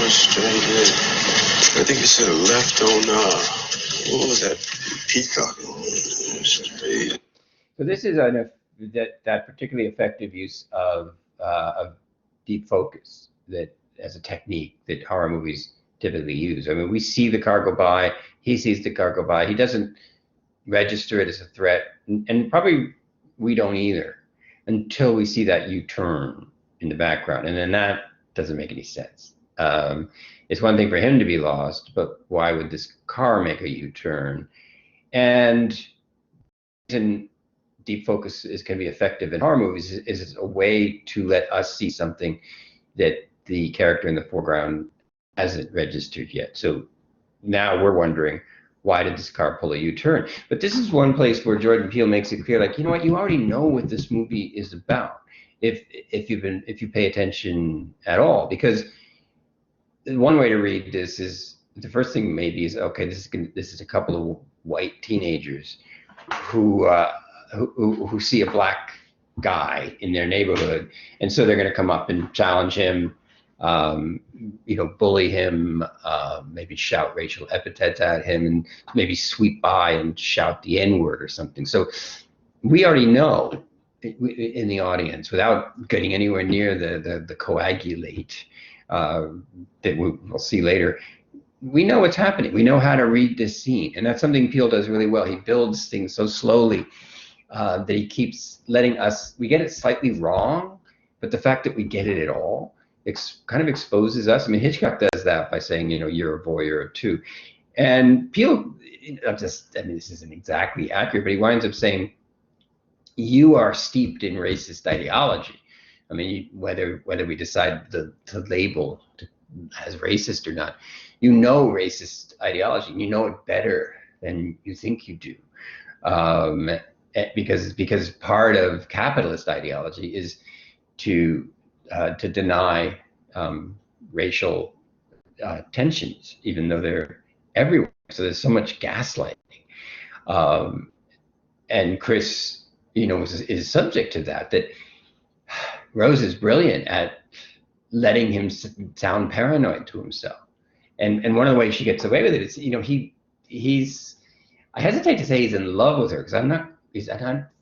straight in. I think you should have left on, what was that? Peacock. Straight. So this is that particularly effective use of deep focus that as a technique that horror movies typically use. I mean, we see the car go by, he sees the car go by, he doesn't register it as a threat, and probably we don't either until we see that U-turn in the background, and then that doesn't make any sense. It's one thing for him to be lost, but why would this car make a U-turn? And deep focus can be effective in horror movies is a way to let us see something that the character in the foreground hasn't registered yet. So now we're wondering, why did this car pull a U-turn? But this is one place where Jordan Peele makes it clear, like, you know what, you already know what this movie is about if you pay attention at all. Because one way to read this is, the first thing maybe is, okay, this is a couple of white teenagers who see a black guy in their neighborhood, and so they're going to come up and challenge him, bully him, maybe shout racial epithets at him, and maybe sweep by and shout the N-word or something. So we already know in the audience, without getting anywhere near the coagulate that we'll see later, we know what's happening. We know how to read this scene, and that's something Peele does really well. He builds things so slowly that he keeps letting us, we get it slightly wrong, but the fact that we get it at all kind of exposes us. I mean, Hitchcock does that by saying, you're a voyeur too. And Peele, this isn't exactly accurate, but he winds up saying, you are steeped in racist ideology. I mean, whether we decide to label as racist or not, racist ideology, you know it better than you think you do. Because part of capitalist ideology is to deny racial tensions, even though they're everywhere. So there's so much gaslighting, and Chris, is subject to that. That Rose is brilliant at letting him sound paranoid to himself, and one of the ways she gets away with it is, he's. I hesitate to say he's in love with her, because I'm not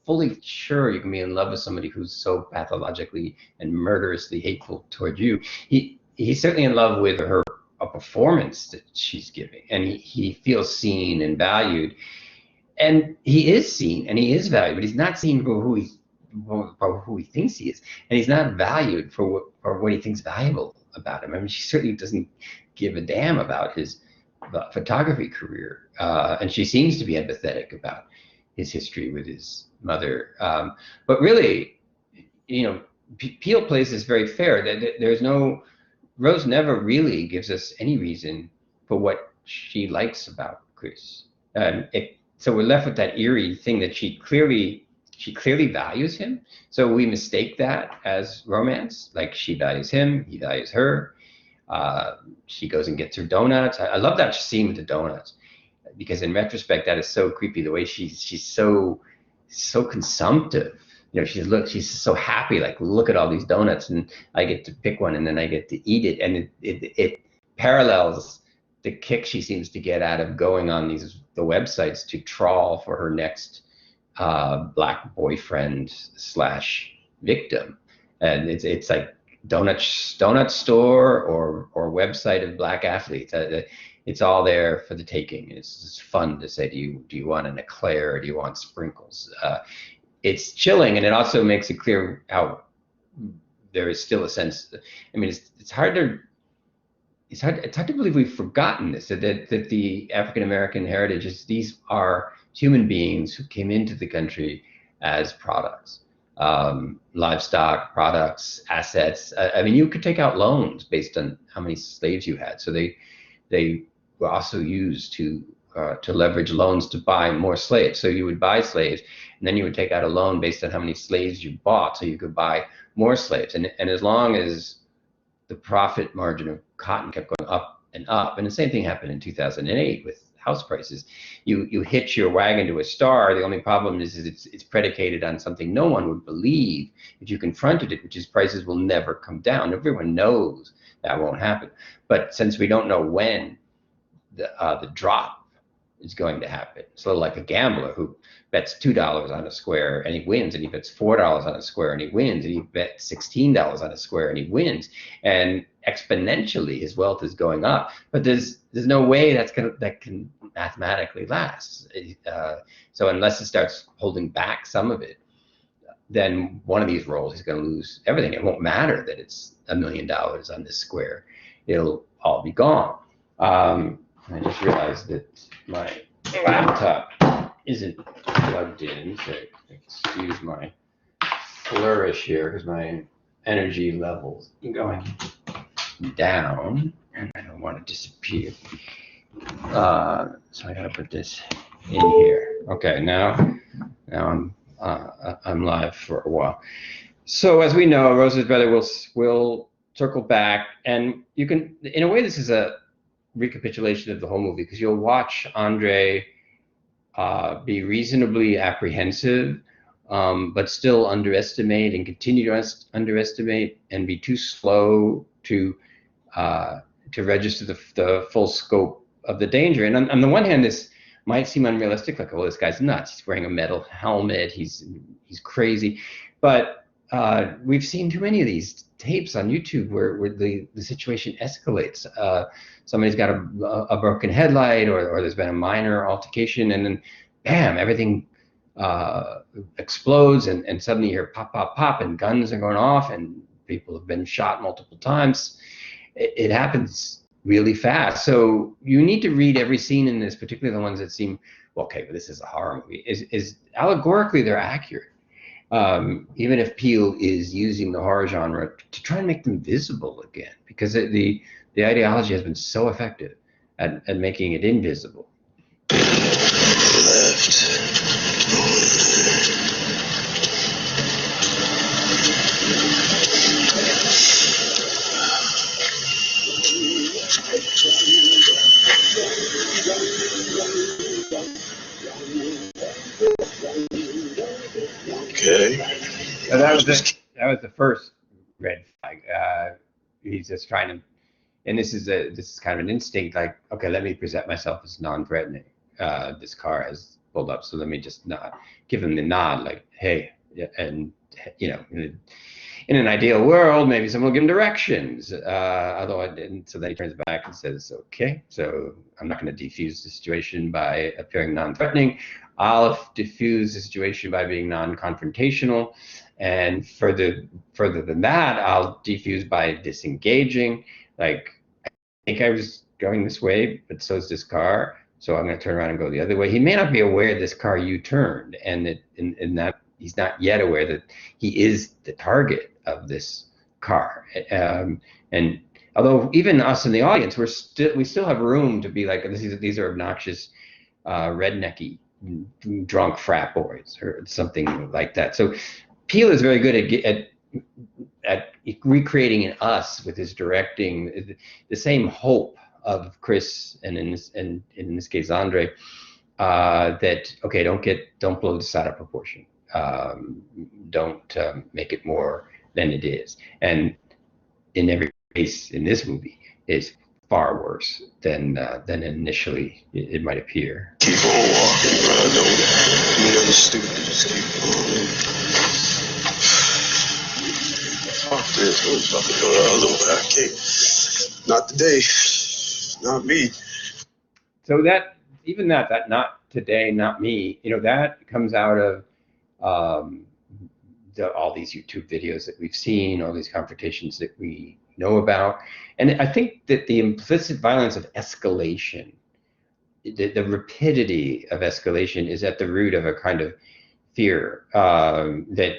fully sure you can be in love with somebody who's so pathologically and murderously hateful toward you. He's certainly in love with her, a performance that she's giving, and he feels seen and valued, and he is seen and he is valued, but he's not seen for who he thinks he is, and he's not valued for what he thinks valuable about him. I mean, she certainly doesn't give a damn about his photography career, and she seems to be empathetic about his history with his mother, but really, Peele plays this very fair. There's no, Rose never really gives us any reason for what she likes about Chris, so we're left with that eerie thing that she clearly values him, so we mistake that as romance. Like, she values him, he values her. She goes and gets her donuts. I love that scene with the donuts, because in retrospect, that is so creepy. The way she's so consumptive. She's so happy. Like, look at all these donuts, and I get to pick one, and then I get to eat it. And it parallels the kick she seems to get out of going on the websites to trawl for her next black boyfriend / victim. And it's like donut store or website of black athletes. It's all there for the taking. It's fun to say, do you want an eclair, or do you want sprinkles? It's chilling, and it also makes it clear how there is still a sense. I mean, it's hard to believe we've forgotten this, that the African American heritage is, these are human beings who came into the country as products. Livestock, products, assets. I mean, you could take out loans based on how many slaves you had. So they were also used to leverage loans to buy more slaves. So you would buy slaves, and then you would take out a loan based on how many slaves you bought, so you could buy more slaves. And as long as the profit margin of cotton kept going up, and the same thing happened in 2008 with house prices. You hitch your wagon to a star. The only problem is it's predicated on something no one would believe if you confronted it, which is prices will never come down. Everyone knows that won't happen. But since we don't know when the drop is going to happen, so like a gambler who bets $2 on a square and he wins, and he bets $4 on a square and he wins, and he bets $16 on a square and he wins, and exponentially his wealth is going up. But there's no way that can mathematically last. So unless it starts holding back some of it, then one of these rolls is going to lose everything. It won't matter that it's $1 million on this square; it'll all be gone. I just realized that my laptop isn't plugged in, so excuse my flourish here, because my energy levels are going down, and I don't want to disappear. So I gotta put this in here. Okay, now I'm live for a while. So as we know, Rose's brother will circle back, and you can, in a way, this is a recapitulation of the whole movie, because you'll watch Andre be reasonably apprehensive, but still underestimate and continue to underestimate, and be too slow to register the full scope of the danger. And on the one hand, this might seem unrealistic, like, oh, this guy's nuts. He's wearing a metal helmet. He's crazy. But we've seen too many of these tapes on YouTube where the situation escalates. Somebody's got a broken headlight, or there's been a minor altercation, and then bam, everything explodes, and suddenly you hear pop, pop, pop, and guns are going off, and people have been shot multiple times. It happens really fast. So you need to read every scene in this, particularly the ones that seem, well, okay, but this is a horror movie. Is allegorically they're accurate. Even if Peele is using the horror genre to try and make them visible again, because the ideology has been so effective at making it invisible. Okay. So that was the first red flag. He's just trying to, and this is kind of an instinct. Like, okay, let me present myself as non-threatening. This car has pulled up, so let me just nod, give him the nod, like, hey, yeah, and you know, in an ideal world, maybe someone will give him directions. Although I didn't, so then he turns back and says, okay, so I'm not going to defuse the situation by appearing non-threatening. I'll diffuse the situation by being non-confrontational. And further than that, I'll defuse by disengaging. Like, I think I was going this way, but so is this car. So I'm going to turn around and go the other way. He may not be aware this car U-turned, and that he's not yet aware that he is the target of this car. And although even us in the audience, we still have room to be like, these are obnoxious, rednecky, drunk frat boys or something like that. So Peele is very good at recreating in us with his directing the same hope of Chris and in this case Andre, that okay, don't blow this out of proportion. Don't make it more than it is. And in every case in this movie, it's far worse than initially it might appear. Keep on walking, bro. Don't do nothing stupid. Just keep on. Fuck this. I'm about to go the other way. I can't. Not today. Not me. So that not today, not me, that comes out of all these YouTube videos that we've seen, all these confrontations that we know about. And I think that the implicit violence of escalation, the rapidity of escalation is at the root of a kind of fear that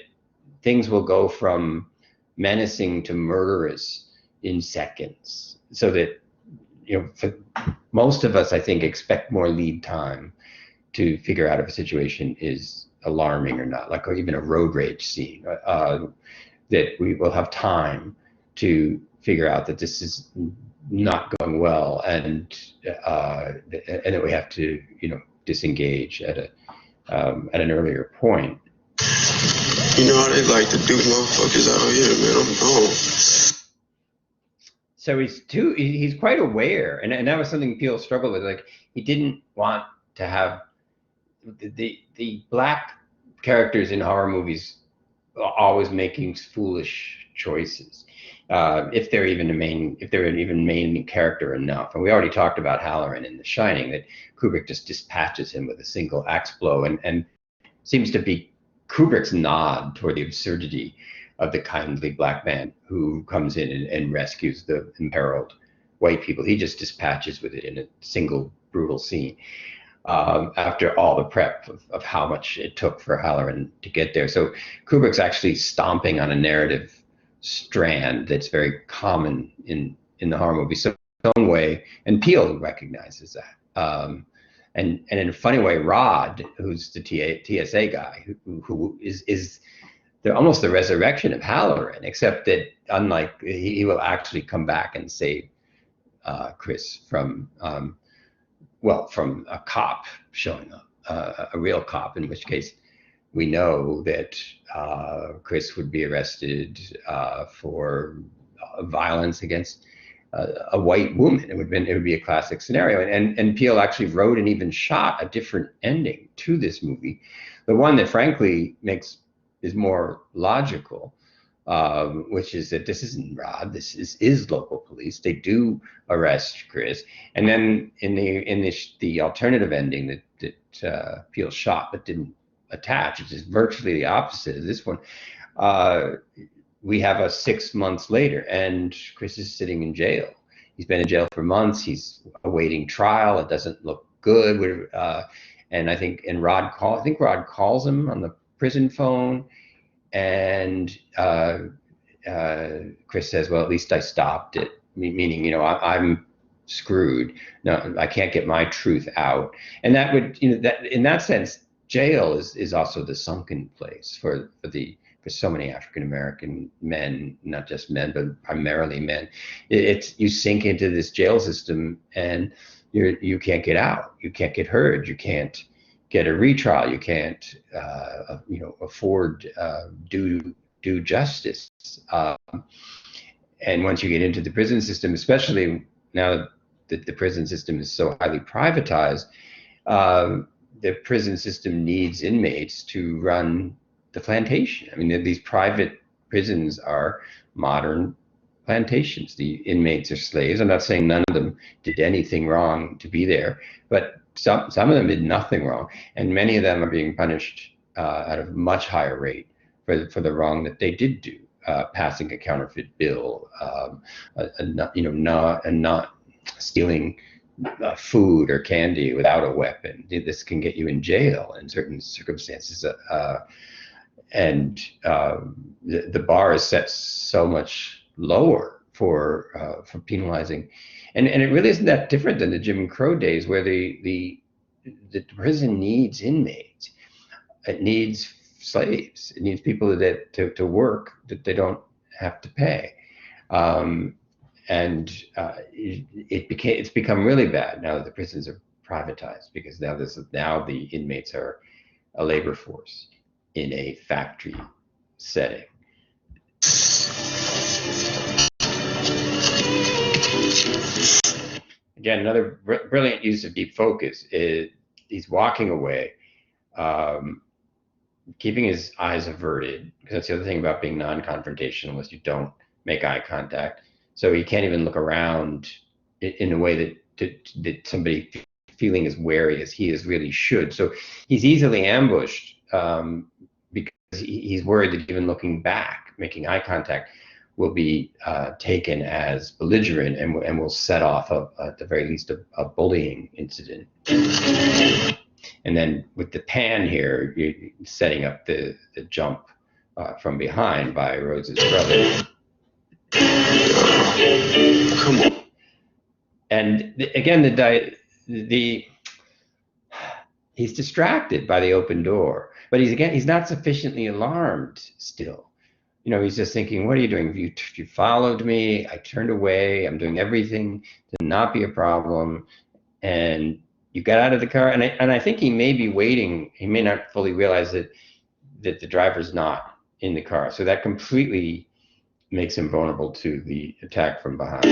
things will go from menacing to murderous in seconds. So that, for most of us, I think, expect more lead time to figure out if a situation is alarming or not, like or even a road rage scene, that we will have time to figure out that this is not going well, and that we have to, disengage at an earlier point. You know how they like to do motherfuckers out here, man. I'm gone. So he's quite aware, and that was something Peele struggled with. Like, he didn't want to have the black characters in horror movies always making foolish choices, if they're even main character enough. And we already talked about Halloran in The Shining, that Kubrick just dispatches him with a single axe blow, and seems to be Kubrick's nod toward the absurdity of the kindly black man who comes in and rescues the imperiled white people. He just dispatches with it in a single brutal scene, after all the prep of how much it took for Halloran to get there. So Kubrick's actually stomping on a narrative strand that's very common in the horror movie, some way, and Peele recognizes that. And in a funny way, Rod, who's the TSA guy, who is almost the resurrection of Halloran, except that unlike he will actually come back and save Chris from a cop showing up, a real cop, in which case we know that Chris would be arrested for violence against a white woman. It would be a classic scenario. And Peele actually wrote and even shot a different ending to this movie, the one that frankly is more logical, which is that this isn't Rod. This is local police. They do arrest Chris, and then in the alternative ending that Peele shot but didn't attach, which is virtually the opposite of this one. We have a 6 months later, and Chris is sitting in jail. He's been in jail for months. He's awaiting trial. It doesn't look good. And I think Rod calls him on the prison phone, and Chris says, "Well, at least I stopped it," meaning, I'm screwed. No, I can't get my truth out. And that would, that in that sense, jail is also the sunken place for so many African American men, not just men, but primarily men. It's you sink into this jail system, and you can't get out. You can't get heard. You can't get a retrial. You can't, afford due justice. And once you get into the prison system, especially now that the prison system is so highly privatized, the prison system needs inmates to run the plantation. I mean, these private prisons are modern plantations. The inmates are slaves. I'm not saying none of them did anything wrong to be there, but some of them did nothing wrong, and many of them are being punished at a much higher rate for the wrong that they did do, passing a counterfeit bill, not stealing food or candy without a weapon. This can get you in jail in certain circumstances, and the bar is set so much lower for penalizing, and it really isn't that different than the Jim Crow days, where the prison needs inmates. It needs slaves. It needs people that to work that they don't have to pay. It's become really bad now that the prisons are privatized, because now the inmates are a labor force in a factory setting. Again, another brilliant use of deep focus is he's walking away, keeping his eyes averted, because that's the other thing about being non-confrontational, is you don't make eye contact. So he can't even look around in a way that somebody feeling as wary as he is really should. So he's easily ambushed, because he's worried that even looking back, making eye contact, will be taken as belligerent and will set off, at the very least, a bullying incident. And then with the pan here, you're setting up the jump from behind by Rose's brother. Come on. And again, he's distracted by the open door, but he's not sufficiently alarmed still. He's just thinking, what are you doing? You followed me, I turned away, I'm doing everything to not be a problem, and you got out of the car. And I think he may be waiting. He may not fully realize that the driver's not in the car. So that completely makes him vulnerable to the attack from behind.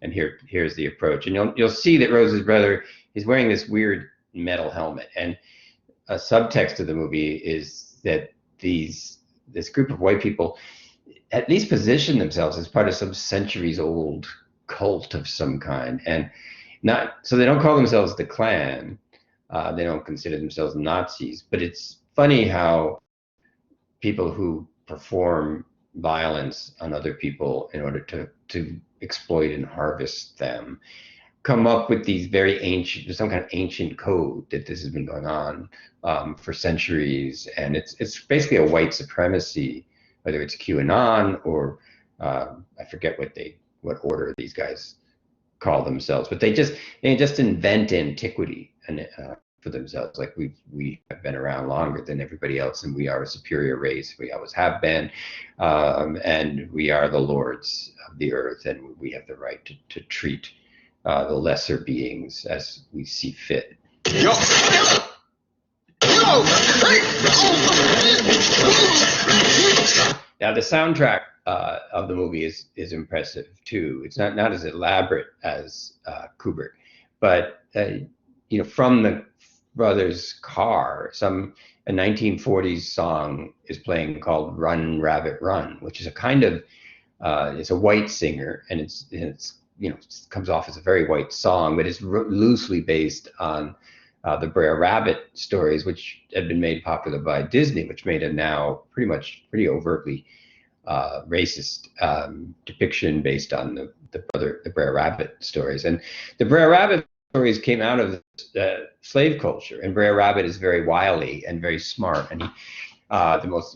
And here's the approach. And you'll see that Rose's brother is wearing this weird metal helmet. And a subtext of the movie is that this group of white people at least position themselves as part of some centuries-old cult of some kind, and so they don't call themselves the Klan. They don't consider themselves Nazis. But it's funny how people who perform violence on other people in order to exploit and harvest them come up with these very ancient, some kind of ancient code that this has been going on for centuries, and it's basically a white supremacy, whether it's QAnon or I forget what order these guys call themselves, but they just invent antiquity and for themselves, like we have been around longer than everybody else, and we are a superior race. We always have been, and we are the lords of the earth, and we have the right to treat the lesser beings as we see fit. Now the soundtrack of the movie is impressive too. It's not as elaborate as Kubrick, but from the brothers' car, a 1940s song is playing called "Run Rabbit Run," which is a kind of it's a white singer, and it's it comes off as a very white song, but it's loosely based on the Brer Rabbit stories, which had been made popular by Disney, which made a now pretty overtly racist depiction based on the Brer Rabbit stories. And the Brer Rabbit stories came out of slave culture, and Brer Rabbit is very wily and very smart. And he,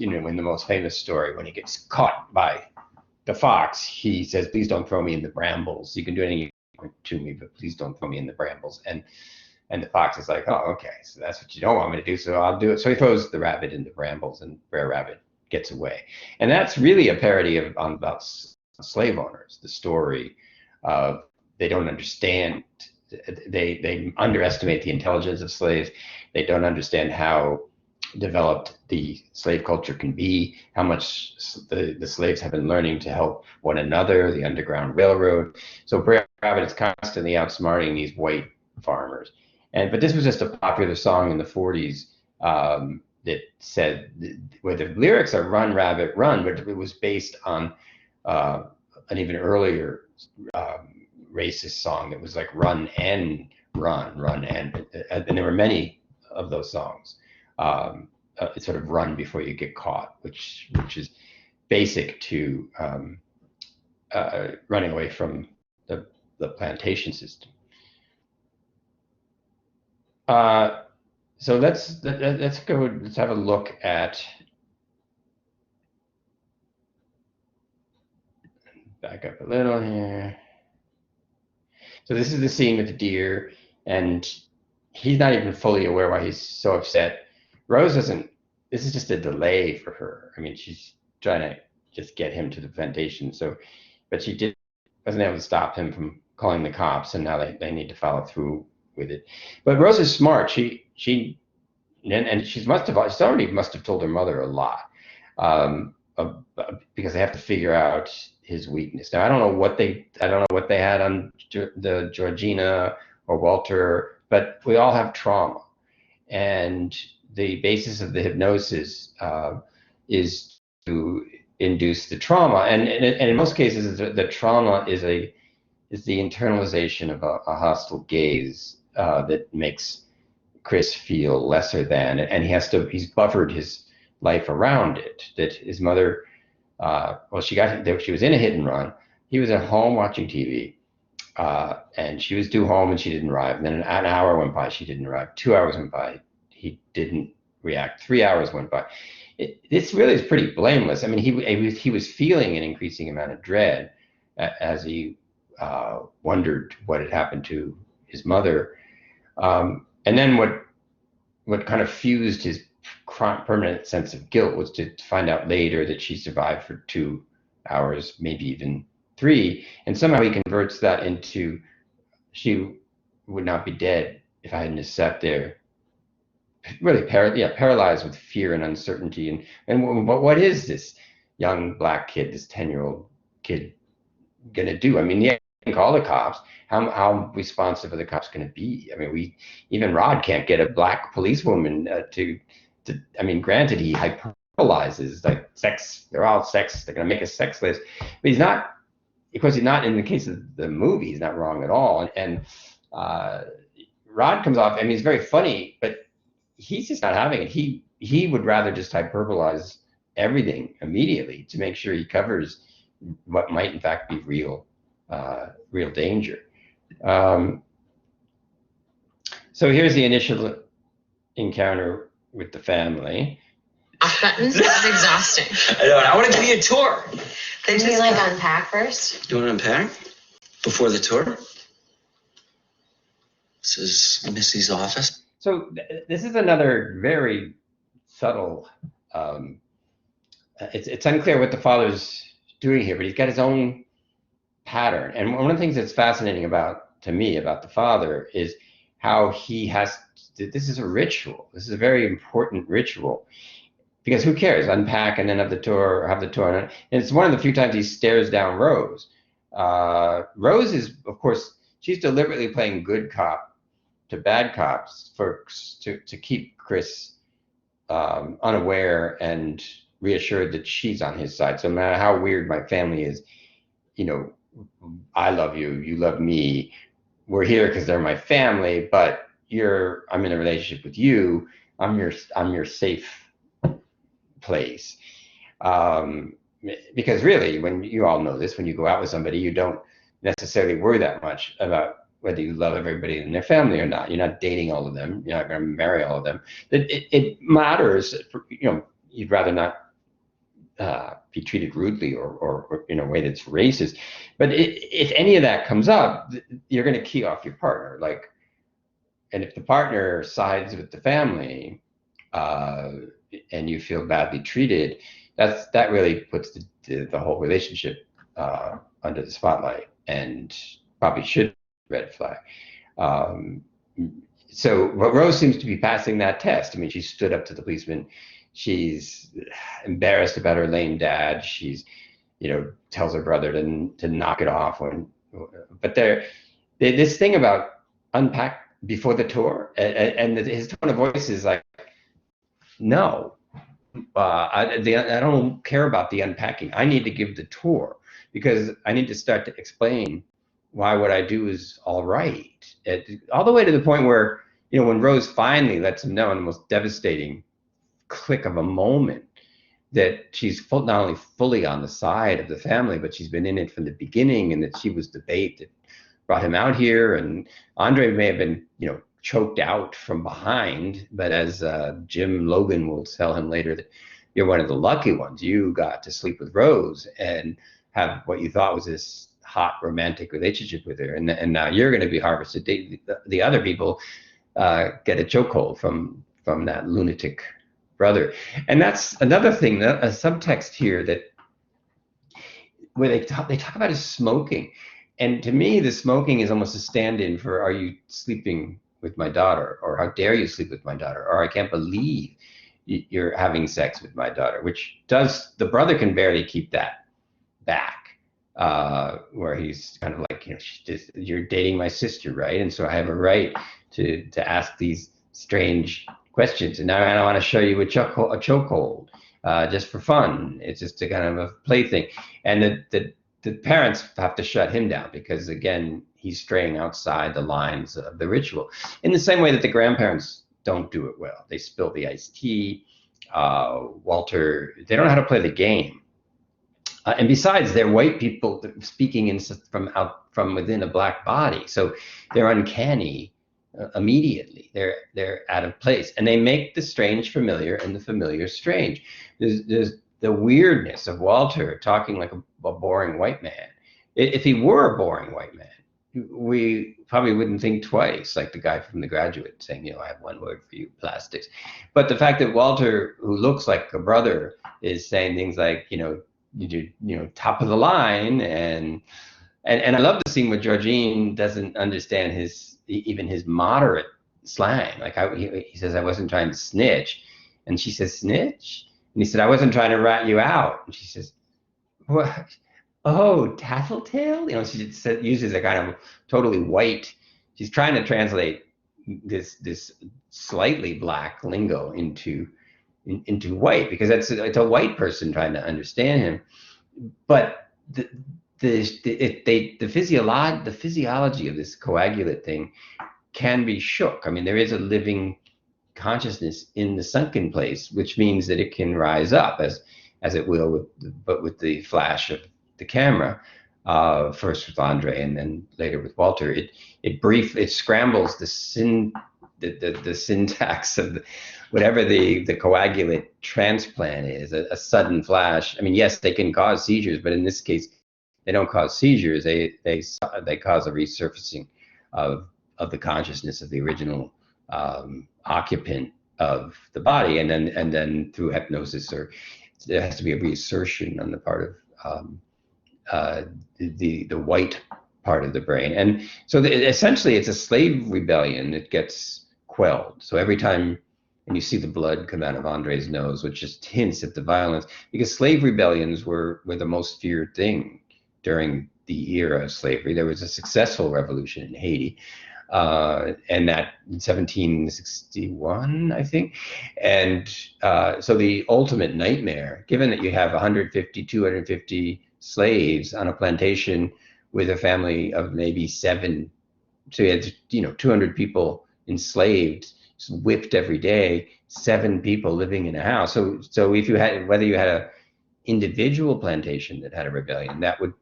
in the most famous story, when he gets caught by the fox, he says, "Please don't throw me in the brambles. You can do anything to me, but please don't throw me in the brambles." And the fox is like, "Oh, okay, so that's what you don't want me to do, so I'll do it." So he throws the rabbit in the brambles, and Brer Rabbit gets away. And that's really a parody about slave owners. The story of they don't understand they underestimate the intelligence of slaves. They don't understand how developed the slave culture can be, how much the slaves have been learning to help one another, the Underground Railroad. So Brer Rabbit is constantly outsmarting these white farmers. But this was just a popular song in the 40s that said, where the lyrics are "Run Rabbit Run," but it was based on an even earlier racist song that was like "Run and Run, Run and there were many of those songs. Sort of run before you get caught, which is basic to running away from the plantation system. So let's go. Let's have a look at. Back up a little here. So this is the scene with the deer, and he's not even fully aware why he's so upset. Rose doesn't. This is just a delay for her. I mean, she's trying to just get him to the plantation. But she wasn't able to stop him from calling the cops, and now they need to follow through with it. But Rose is smart. She already must have told her mother a lot, because they have to figure out his weakness. Now I don't know what they had on the Georgina or Walter, but we all have trauma, and the basis of the hypnosis is to induce the trauma, and in most cases the trauma is the internalization of a hostile gaze that makes Chris feel lesser than, and he's buffered his life around it. That his mother, she was in a hit and run. He was at home watching TV, and she was due home and she didn't arrive. And then an hour went by, she didn't arrive. 2 hours went by, he didn't react. 3 hours went by. This really is pretty blameless. I mean, he was feeling an increasing amount of dread as he wondered what had happened to his mother. And then what kind of fused his permanent sense of guilt was to find out later that she survived for 2 hours, maybe even 3, and somehow he converts that into, she would not be dead if I hadn't just sat there, really paralyzed with fear and uncertainty. And what is this young black kid, this 10-year-old kid, gonna do? I mean, yeah, you can call the cops. How responsive are the cops going to be? I mean, even Rod can't get a black policewoman to. I mean, granted, he hyperbolizes like sex. They're all sex. They're going to make a sex list, but he's not. Of course, he's not. In the case of the movie, he's not wrong at all. And Rod comes off. I mean, he's very funny, but he's just not having it. He would rather just hyperbolize everything immediately to make sure he covers what might in fact be real danger. So here's the initial encounter with the family. Sentence is exhausting. I want to give you a tour. Can we unpack first? You want to unpack before the tour? This is Missy's office. So this is another very subtle. It's unclear what the father's doing here, but he's got his own pattern. And one of the things that's fascinating to me about the father is how this is a ritual. This is a very important ritual, because who cares? Unpack and then have the tour. And it's one of the few times he stares down Rose. Rose is, of course, she's deliberately playing good cop to bad cops to keep Chris unaware and reassured that she's on his side. So no matter how weird my family is, I love you, you love me. We're here because they're my family, but I'm in a relationship with you. I'm your safe place. Because really, when you all know this, when you go out with somebody, you don't necessarily worry that much about whether you love everybody in their family or not. You're not dating all of them. You're not going to marry all of them. It matters. You'd rather not be treated rudely or in a way that's racist. But if any of that comes up, you're going to key off your partner. And if the partner sides with the family and you feel badly treated, that really puts the whole relationship under the spotlight, and probably should be a red flag. Um, so Rose seems to be passing that test. I mean, she stood up to the policeman. She's embarrassed about her lame dad. She's, tells her brother to knock it off. But this thing about unpack before the tour, and his tone of voice is like, no, I don't care about the unpacking. I need to give the tour because I need to start to explain why what I do is all right. All the way to the point where, when Rose finally lets him know in the most devastating click of a moment that she's not only fully on the side of the family, but she's been in it from the beginning, and that she was the bait that brought him out here. And Andre may have been, choked out from behind, but as Jim Logan will tell him later, that you're one of the lucky ones. You got to sleep with Rose and have what you thought was this hot romantic relationship with her, and now you're going to be harvested. The other people get a chokehold from that lunatic brother. And that's another thing, a subtext here, that where they talk about his smoking. And to me, the smoking is almost a stand-in for, are you sleeping with my daughter? Or how dare you sleep with my daughter? Or I can't believe you're having sex with my daughter, which the brother can barely keep that back, where he's kind of like, you're dating my sister, right? And so I have a right to ask these strange questions. And now I want to show you a chokehold, just for fun. It's just a kind of a plaything. And the parents have to shut him down because, again, he's straying outside the lines of the ritual. In the same way that the grandparents don't do it well. They spill the iced tea. Walter, they don't know how to play the game. And besides, they're white people speaking from within a black body. So they're uncanny immediately. They're out of place. And they make the strange familiar and the familiar strange. There's the weirdness of Walter talking like a boring white man. If he were a boring white man, we probably wouldn't think twice, like the guy from The Graduate saying, I have one word for you, plastics. But the fact that Walter, who looks like a brother, is saying things like, you do, top of the line, and I love the scene where Georgine doesn't understand even his moderate slang. Like he says, I wasn't trying to snitch, and she says, snitch? And he said, I wasn't trying to rat you out. And she says, what? Oh, tattletale? She uses a kind of totally white. She's trying to translate this slightly black lingo into white, because it's a white person trying to understand him. But the physiology of this coagulate thing can be shook. I mean, there is a living consciousness in the sunken place, which means that it can rise up as it will with the flash of the camera, first with Andre and then later with Walter. It scrambles the syntax of whatever the coagulate transplant is. A sudden flash. I mean, yes, they can cause seizures, but in this case, they don't cause seizures. They cause a resurfacing of the consciousness of the original occupant of the body, and then through hypnosis, or there has to be a reassertion on the part of the white part of the brain. And so essentially it's a slave rebellion that gets quelled. So every time, and you see the blood come out of Andre's nose, which just hints at the violence, because slave rebellions were the most feared thing during the era of slavery. There was a successful revolution in Haiti, and that in 1761, I think. And so the ultimate nightmare, given that you have 150, 250 slaves on a plantation with a family of maybe 7, so you had 200 people enslaved, whipped every day, 7 people living in a house. So if you had, whether you had a individual plantation that had a rebellion, that would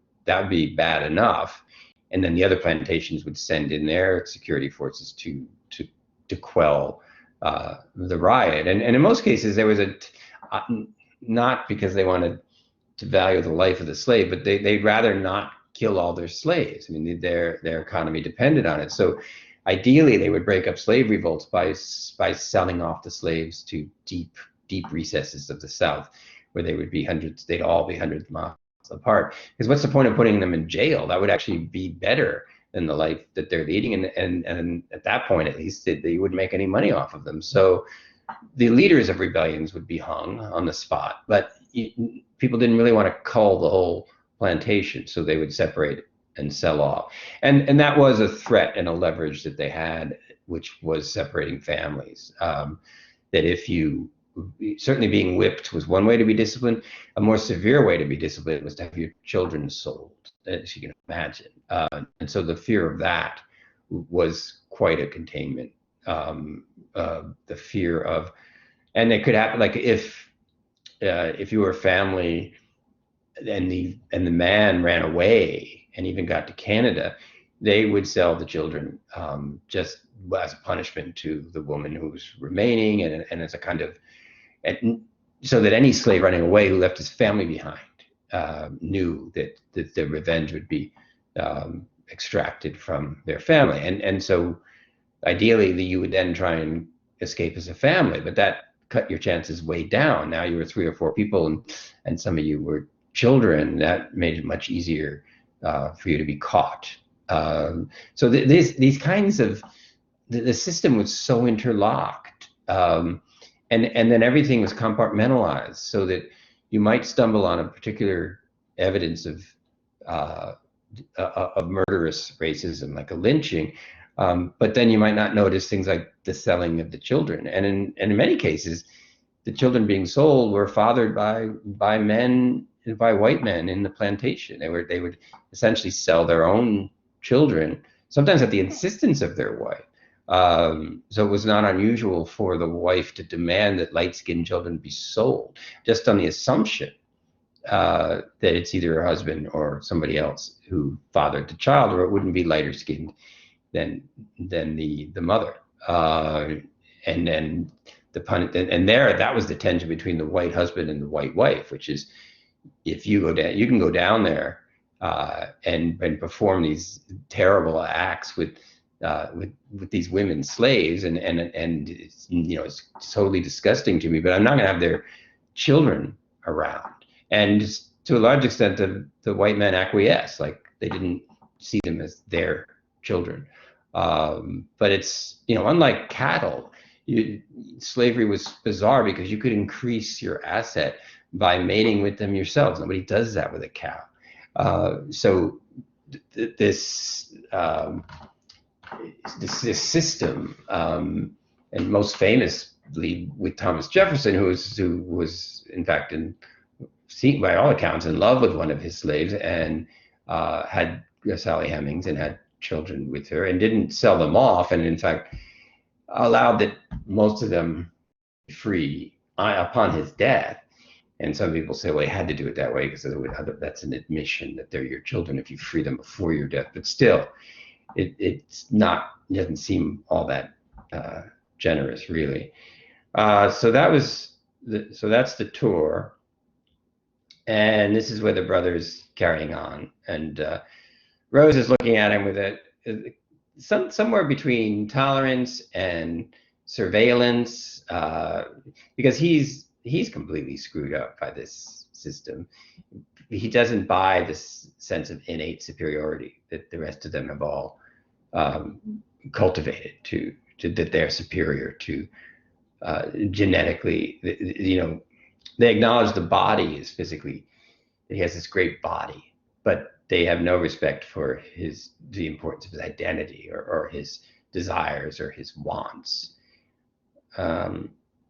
be bad enough, and then the other plantations would send in their security forces to quell the riot. And in most cases, there was not because they wanted to value the life of the slave, but they'd rather not kill all their slaves. I mean, their economy depended on it. So ideally, they would break up slave revolts by selling off the slaves to deep recesses of the South, where they'd all be hundreds of miles apart. Because what's the point of putting them in jail? That would actually be better than the life that they're leading, and at that point at least they wouldn't make any money off of them. So the leaders of rebellions would be hung on the spot, but people didn't really want to cull the whole plantation, so they would separate and sell off, and that was a threat and a leverage that they had, which was separating families. That if you certainly being whipped was one way to be disciplined. A more severe way to be disciplined was to have your children sold, as you can imagine. And so the fear of that was quite a containment. The fear of, and it could happen like if you were a family and the man ran away and even got to Canada, they would sell the children just as a punishment to the woman who was remaining, and as a kind of, and so that any slave running away who left his family behind knew that the revenge would be extracted from their family, and so ideally you would then try and escape as a family, but that cut your chances way down. Now you were 3 or 4 people, and some of you were children. That made it much easier for you to be caught. So these kinds of, the system was so interlocked, and then everything was compartmentalized, so that you might stumble on a particular evidence of murderous racism, like a lynching, but then you might not notice things like the selling of the children, and in many cases, the children being sold were fathered by men, by white men in the plantation. They would essentially sell their own children, sometimes at the insistence of their wife. So it was not unusual for the wife to demand that light-skinned children be sold, just on the assumption that it's either her husband or somebody else who fathered the child, or it wouldn't be lighter skinned than the mother. And then that was the tension between the white husband and the white wife, which is, if you go down, you can go down there and perform these terrible acts with these women slaves, and it's, it's totally disgusting to me, but I'm not going to have their children around. And to a large extent, the white men acquiesced, like they didn't see them as their children. But it's, unlike cattle, slavery was bizarre because you could increase your asset by mating with them yourselves. Nobody does that with a cow. So this system, and most famously with Thomas Jefferson, who was in fact, seen by all accounts, in love with one of his slaves, and had Sally Hemings, and had children with her, and didn't sell them off, and in fact allowed that most of them free upon his death. And some people say, well, he had to do it that way because that's an admission that they're your children if you free them before your death. But still, it doesn't seem all that generous, really. So that's the tour, and this is where the brother's carrying on, and Rose is looking at him with somewhere between tolerance and surveillance, because he's completely screwed up by this system. He doesn't buy this sense of innate superiority that the rest of them have all cultivated, to that they're superior to genetically. They acknowledge the body is physically, he has this great body, but they have no respect for the importance of his identity, or his desires, or his wants. Let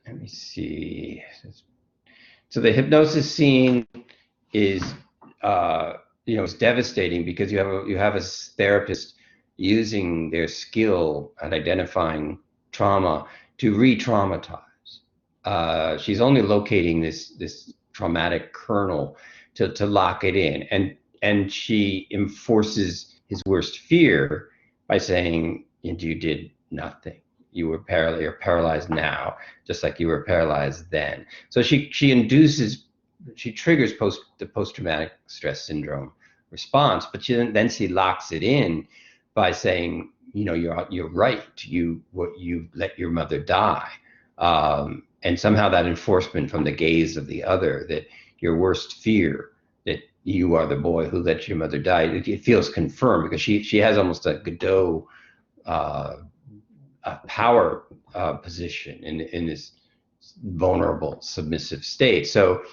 me see. So the hypnosis scene is, it's devastating, because you have a therapist using their skill at identifying trauma to re-traumatize. She's only locating this traumatic kernel to lock it in, and she enforces his worst fear by saying, you did nothing. You're paralyzed now, just like you were paralyzed then. So she triggers the post-traumatic stress syndrome response, but then she locks it in by saying, you're right. You let your mother die, and somehow that enforcement from the gaze of the other, that your worst fear, you are the boy who let your mother die. It feels confirmed because she has almost a Godot a power position in this vulnerable, submissive state. So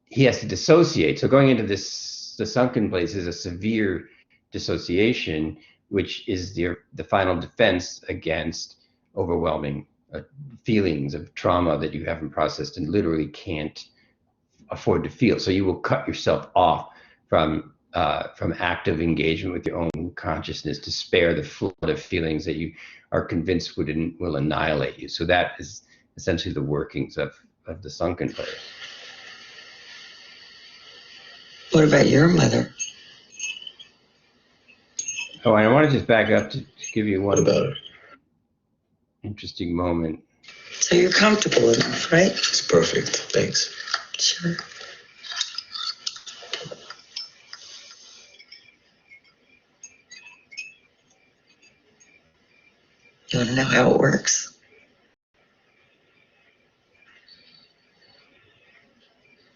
he has to dissociate. So going into this, the sunken place is a severe dissociation, which is the final defense against overwhelming feelings of trauma that you haven't processed and literally can't afford to feel. So you will cut yourself off from active engagement with your own consciousness to spare the flood of feelings that you are convinced will annihilate you. So that is essentially the workings of the sunken place. What about your mother? Oh, and I want to just back up to give you one What about her? interesting moment. So you're comfortable enough, right? It's perfect. Thanks. Sure. You want to know how it works?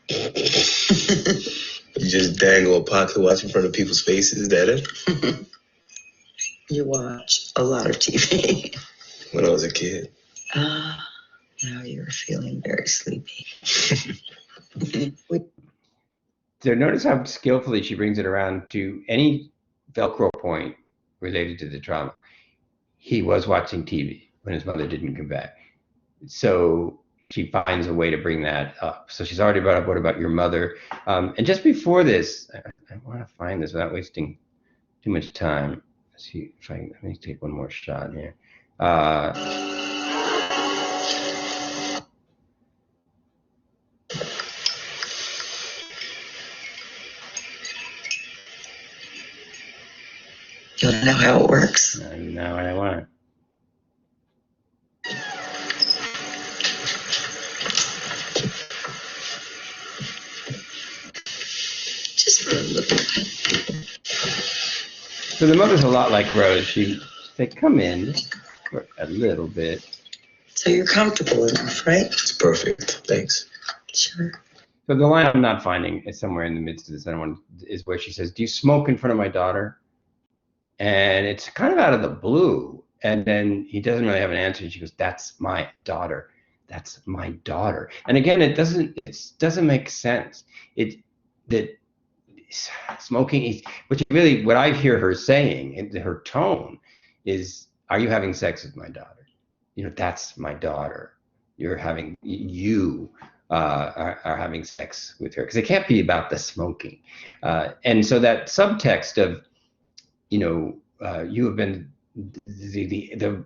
You just dangle a pocket watch in front of people's faces, is that it? You watch a lot of TV. When I was a kid. Ah, now you're feeling very sleepy. So notice how skillfully she brings it around to any Velcro point related to the trauma. He was watching TV when his mother didn't come back. So she finds a way to bring that up. So she's already brought up, what about your mother? And just before this, I want to find this without wasting too much time. Let's see if let me take one more shot here. You want to know how it works? Now what I want. Just for a little bit. So the mother's a lot like Rose. She said, come in for a little bit. So you're comfortable enough, right? It's perfect. Thanks. Sure. So the line I'm not finding is somewhere in the midst of this. Is where she says, do you smoke in front of my daughter? And it's kind of out of the blue. And then he doesn't really have an answer. And she goes, that's my daughter. That's my daughter. And again, it doesn't make sense. That smoking, what I hear her saying in her tone is, are you having sex with my daughter? You know, that's my daughter. You are having sex with her, because it can't be about the smoking. And so that subtext of, you have been the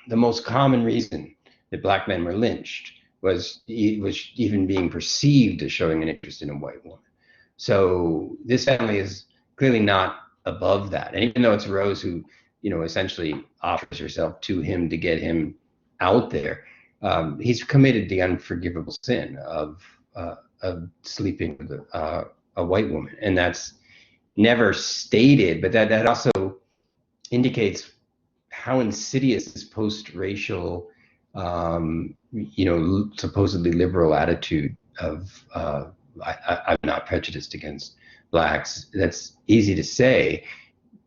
most common reason that Black men were lynched was even being perceived as showing an interest in a white woman. So this family is clearly not above that. And even though it's Rose who, essentially offers herself to him to get him out there, he's committed the unforgivable sin of sleeping with a white woman. And that's never stated, but that also indicates how insidious this post-racial, supposedly liberal attitude of I'm not prejudiced against Blacks. That's easy to say,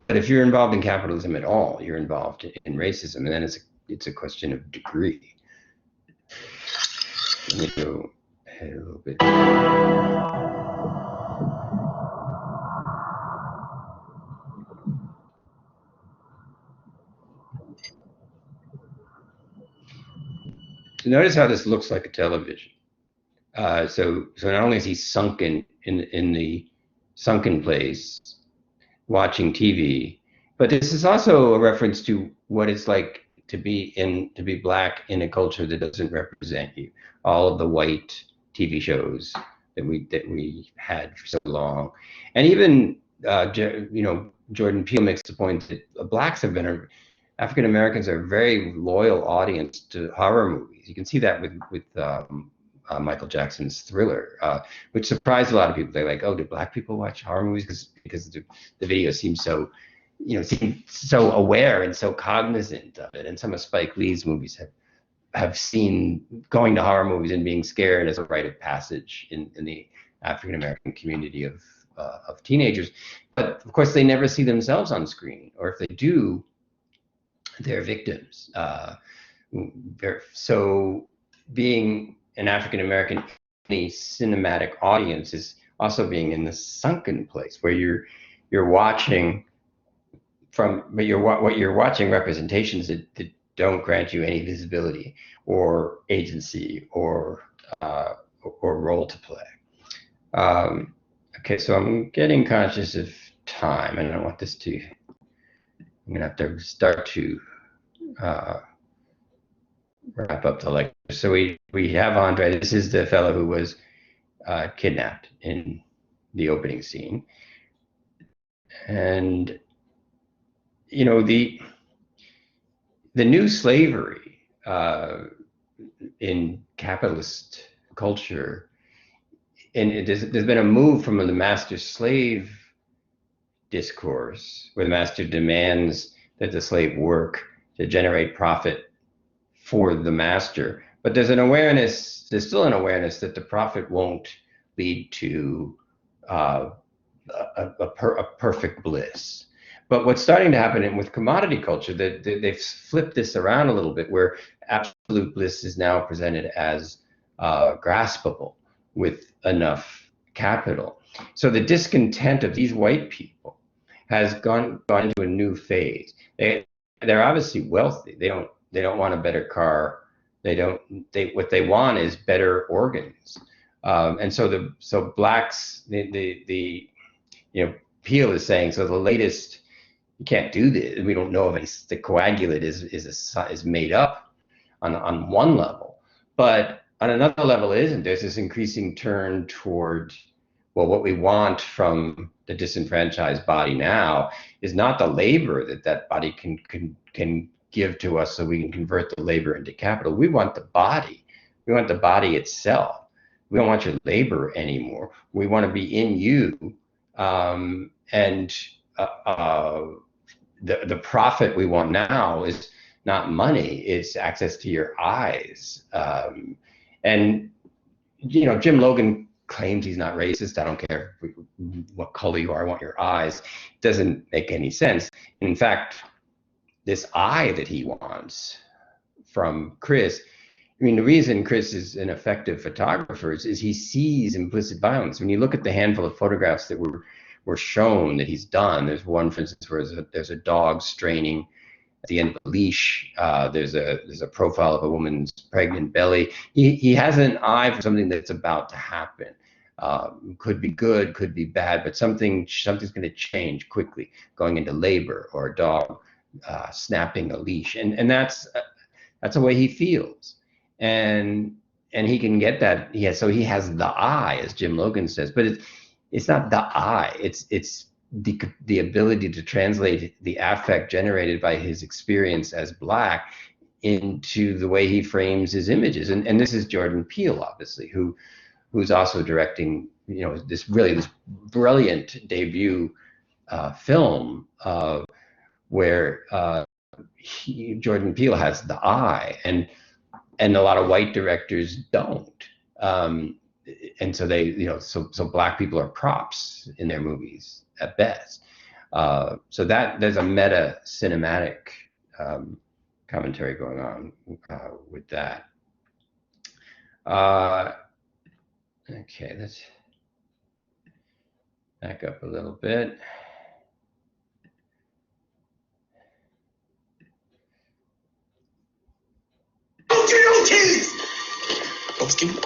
but if you're involved in capitalism at all, you're involved in racism, and then it's a question of degree. Let me go ahead a little bit. So notice how this looks like a television. So not only is he sunken in the sunken place watching TV, but this is also a reference to what it's like to be Black in a culture that doesn't represent you. All of the white TV shows that we had for so long, and even Jordan Peele makes the point that Blacks have been African Americans are a very loyal audience to horror movies. You can see that with Michael Jackson's Thriller, which surprised a lot of people. They're like, "Oh, do Black people watch horror movies?" Because the video seems so, seem so aware and so cognizant of it. And some of Spike Lee's movies have seen going to horror movies and being scared as a rite of passage in the African American community of of teenagers. But of course, they never see themselves on screen, or if they do, they're victims. So being an African American in a cinematic audience is also being in the sunken place where you're watching but what you're watching representations that don't grant you any visibility or agency or role to play. Okay, so I'm getting conscious of time, and I don't want this to. I'm gonna have to start to wrap up the lecture. So we have Andre. This is the fellow who was kidnapped in the opening scene, and the new slavery in capitalist culture, and there's been a move from the master-slave discourse where the master demands that the slave work to generate profit for the master, but there's still an awareness that the profit won't lead to a perfect bliss. But what's starting to happen with commodity culture, that they've flipped this around a little bit, where absolute bliss is now presented as graspable with enough capital. So the discontent of these white people has gone into a new phase. They're obviously wealthy. They don't want a better car. What they want is better organs. And so blacks, Peele is saying, so the latest, you can't do this. We don't know if the coagulant is made up on one level, but on another level it isn't. There's this increasing turn toward, well, what we want from the disenfranchised body now is not the labor that body can give to us so we can convert the labor into capital. We want the body. We want the body itself. We don't want your labor anymore. We want to be in you. The profit we want now is not money, it's access to your eyes. And Jim Logan claims he's not racist. I don't care what color you are, I want your eyes. It doesn't make any sense. In fact, this eye that he wants from Chris, the reason Chris is an effective photographer is he sees implicit violence. When you look at the handful of photographs that were shown that he's done, there's one, for instance, where there's a dog straining at the end of a leash. There's a profile of a woman's pregnant belly. He has an eye for something that's about to happen. Could be good, could be bad, but something's going to change quickly, going into labor, or a dog snapping a leash, and that's the way he feels, and he can get that. So he has the eye, as Jim Logan says, but it's not the eye. It's the ability to translate the affect generated by his experience as black into the way he frames his images. And this is Jordan Peele, obviously, who's also directing, this brilliant debut film where Jordan Peele has the eye, and a lot of white directors don't. And so so black people are props in their movies at best. So that there's a meta cinematic commentary going on with that. Okay, let's back up a little bit. No keys! Those keys?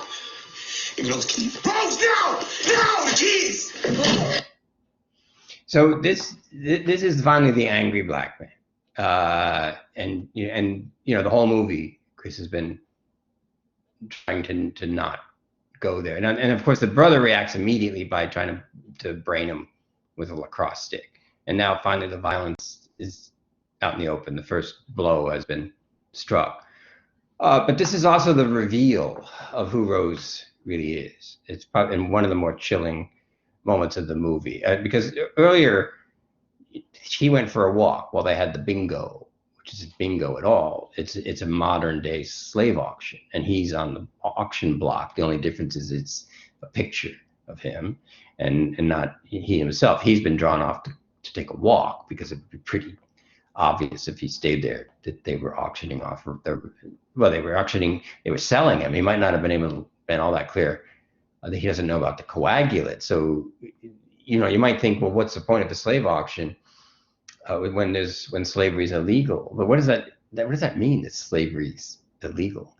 Give me those keys. Folks, no! No, the keys! So this is finally the angry black man, and the whole movie, Chris has been trying to not go there, and of course the brother reacts immediately by trying to brain him with a lacrosse stick, and now finally the violence is out in the open. The first blow has been struck, but this is also the reveal of who Rose really is. It's probably in one of the more chilling moments of the movie, because earlier he went for a walk while they had the bingo, which isn't bingo at all. It's a modern day slave auction, and he's on the auction block. The only difference is it's a picture of him, and not he himself. He's been drawn off to take a walk because it'd be pretty obvious if he stayed there that they were auctioning off. They were selling him. He might not have been able to been all that clear that he doesn't know about the coagulate. So, you might think, well, what's the point of a slave auction when slavery is illegal? But what does that mean that slavery is illegal?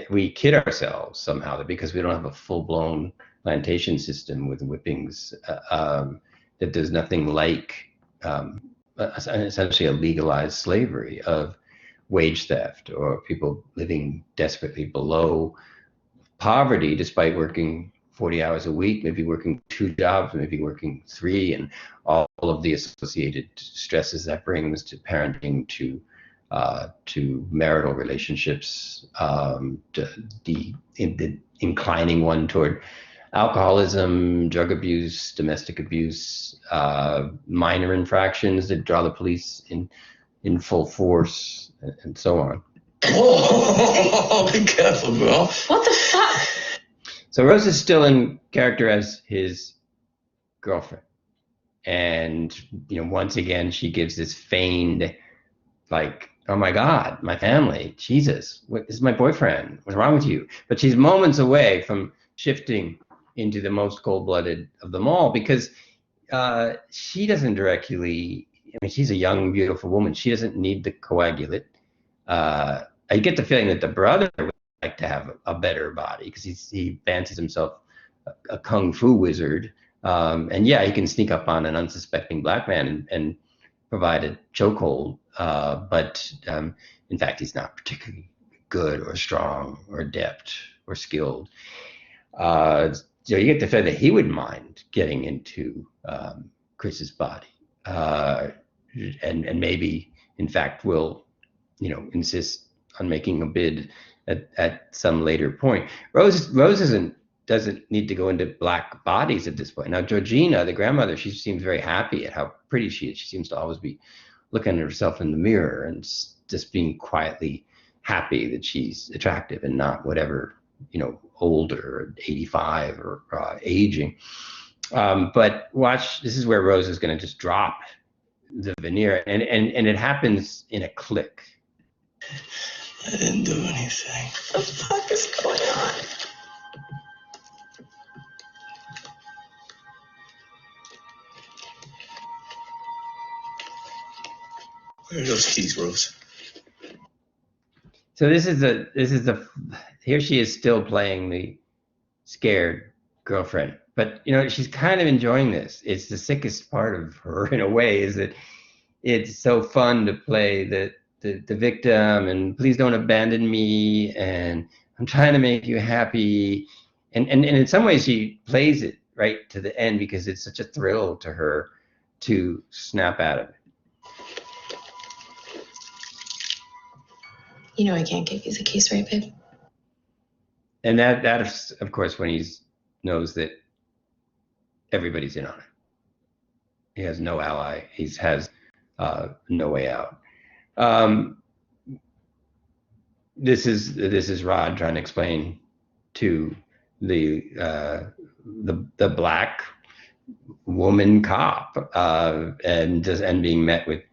We kid ourselves somehow that because we don't have a full-blown plantation system with whippings, that there's nothing like essentially a legalized slavery of wage theft or people living desperately below poverty despite working 40 hours a week, maybe working 2 jobs, maybe working 3, and all of the associated stresses that brings to parenting, to marital relationships, the inclining one toward alcoholism, drug abuse, domestic abuse, minor infractions that draw the police in full force, and so on. Oh, be careful, bro. What the fuck? So Rose is still in character as his girlfriend, and once again she gives this feigned, like, oh my God, my family, Jesus, this is my boyfriend, what's wrong with you? But she's moments away from shifting into the most cold-blooded of them all, because she doesn't directly, she's a young, beautiful woman. She doesn't need the coagulate. I get the feeling that the brother would like to have a better body because he fancies himself a kung fu wizard. And yeah, he can sneak up on an unsuspecting black man and provide a chokehold. But in fact, he's not particularly good or strong or adept or skilled. So you get the feeling that he wouldn't mind getting into Chris's body, and maybe, in fact, will, insist on making a bid at some later point. Rose doesn't need to go into black bodies at this point. Now, Georgina, the grandmother, she seems very happy at how pretty she is. She seems to always be looking at herself in the mirror and just being quietly happy that she's attractive and not whatever, older, 85 or aging. But watch, this is where Rose is going to just drop the veneer, and it happens in a click. I didn't do anything. What the fuck is going on? Where are those keys, Rose? So this is here she is still playing the scared girlfriend, but she's kind of enjoying this. It's the sickest part of her in a way, is that it's so fun to play the victim, and please don't abandon me, and I'm trying to make you happy, and in some ways she plays it right to the end because it's such a thrill to her to snap out of it. I can't give you the keys, right, babe? And that is, of course, when he knows that everybody's in on it. He has no ally. He has no way out. This is Rod trying to explain to the black woman cop, and being met with,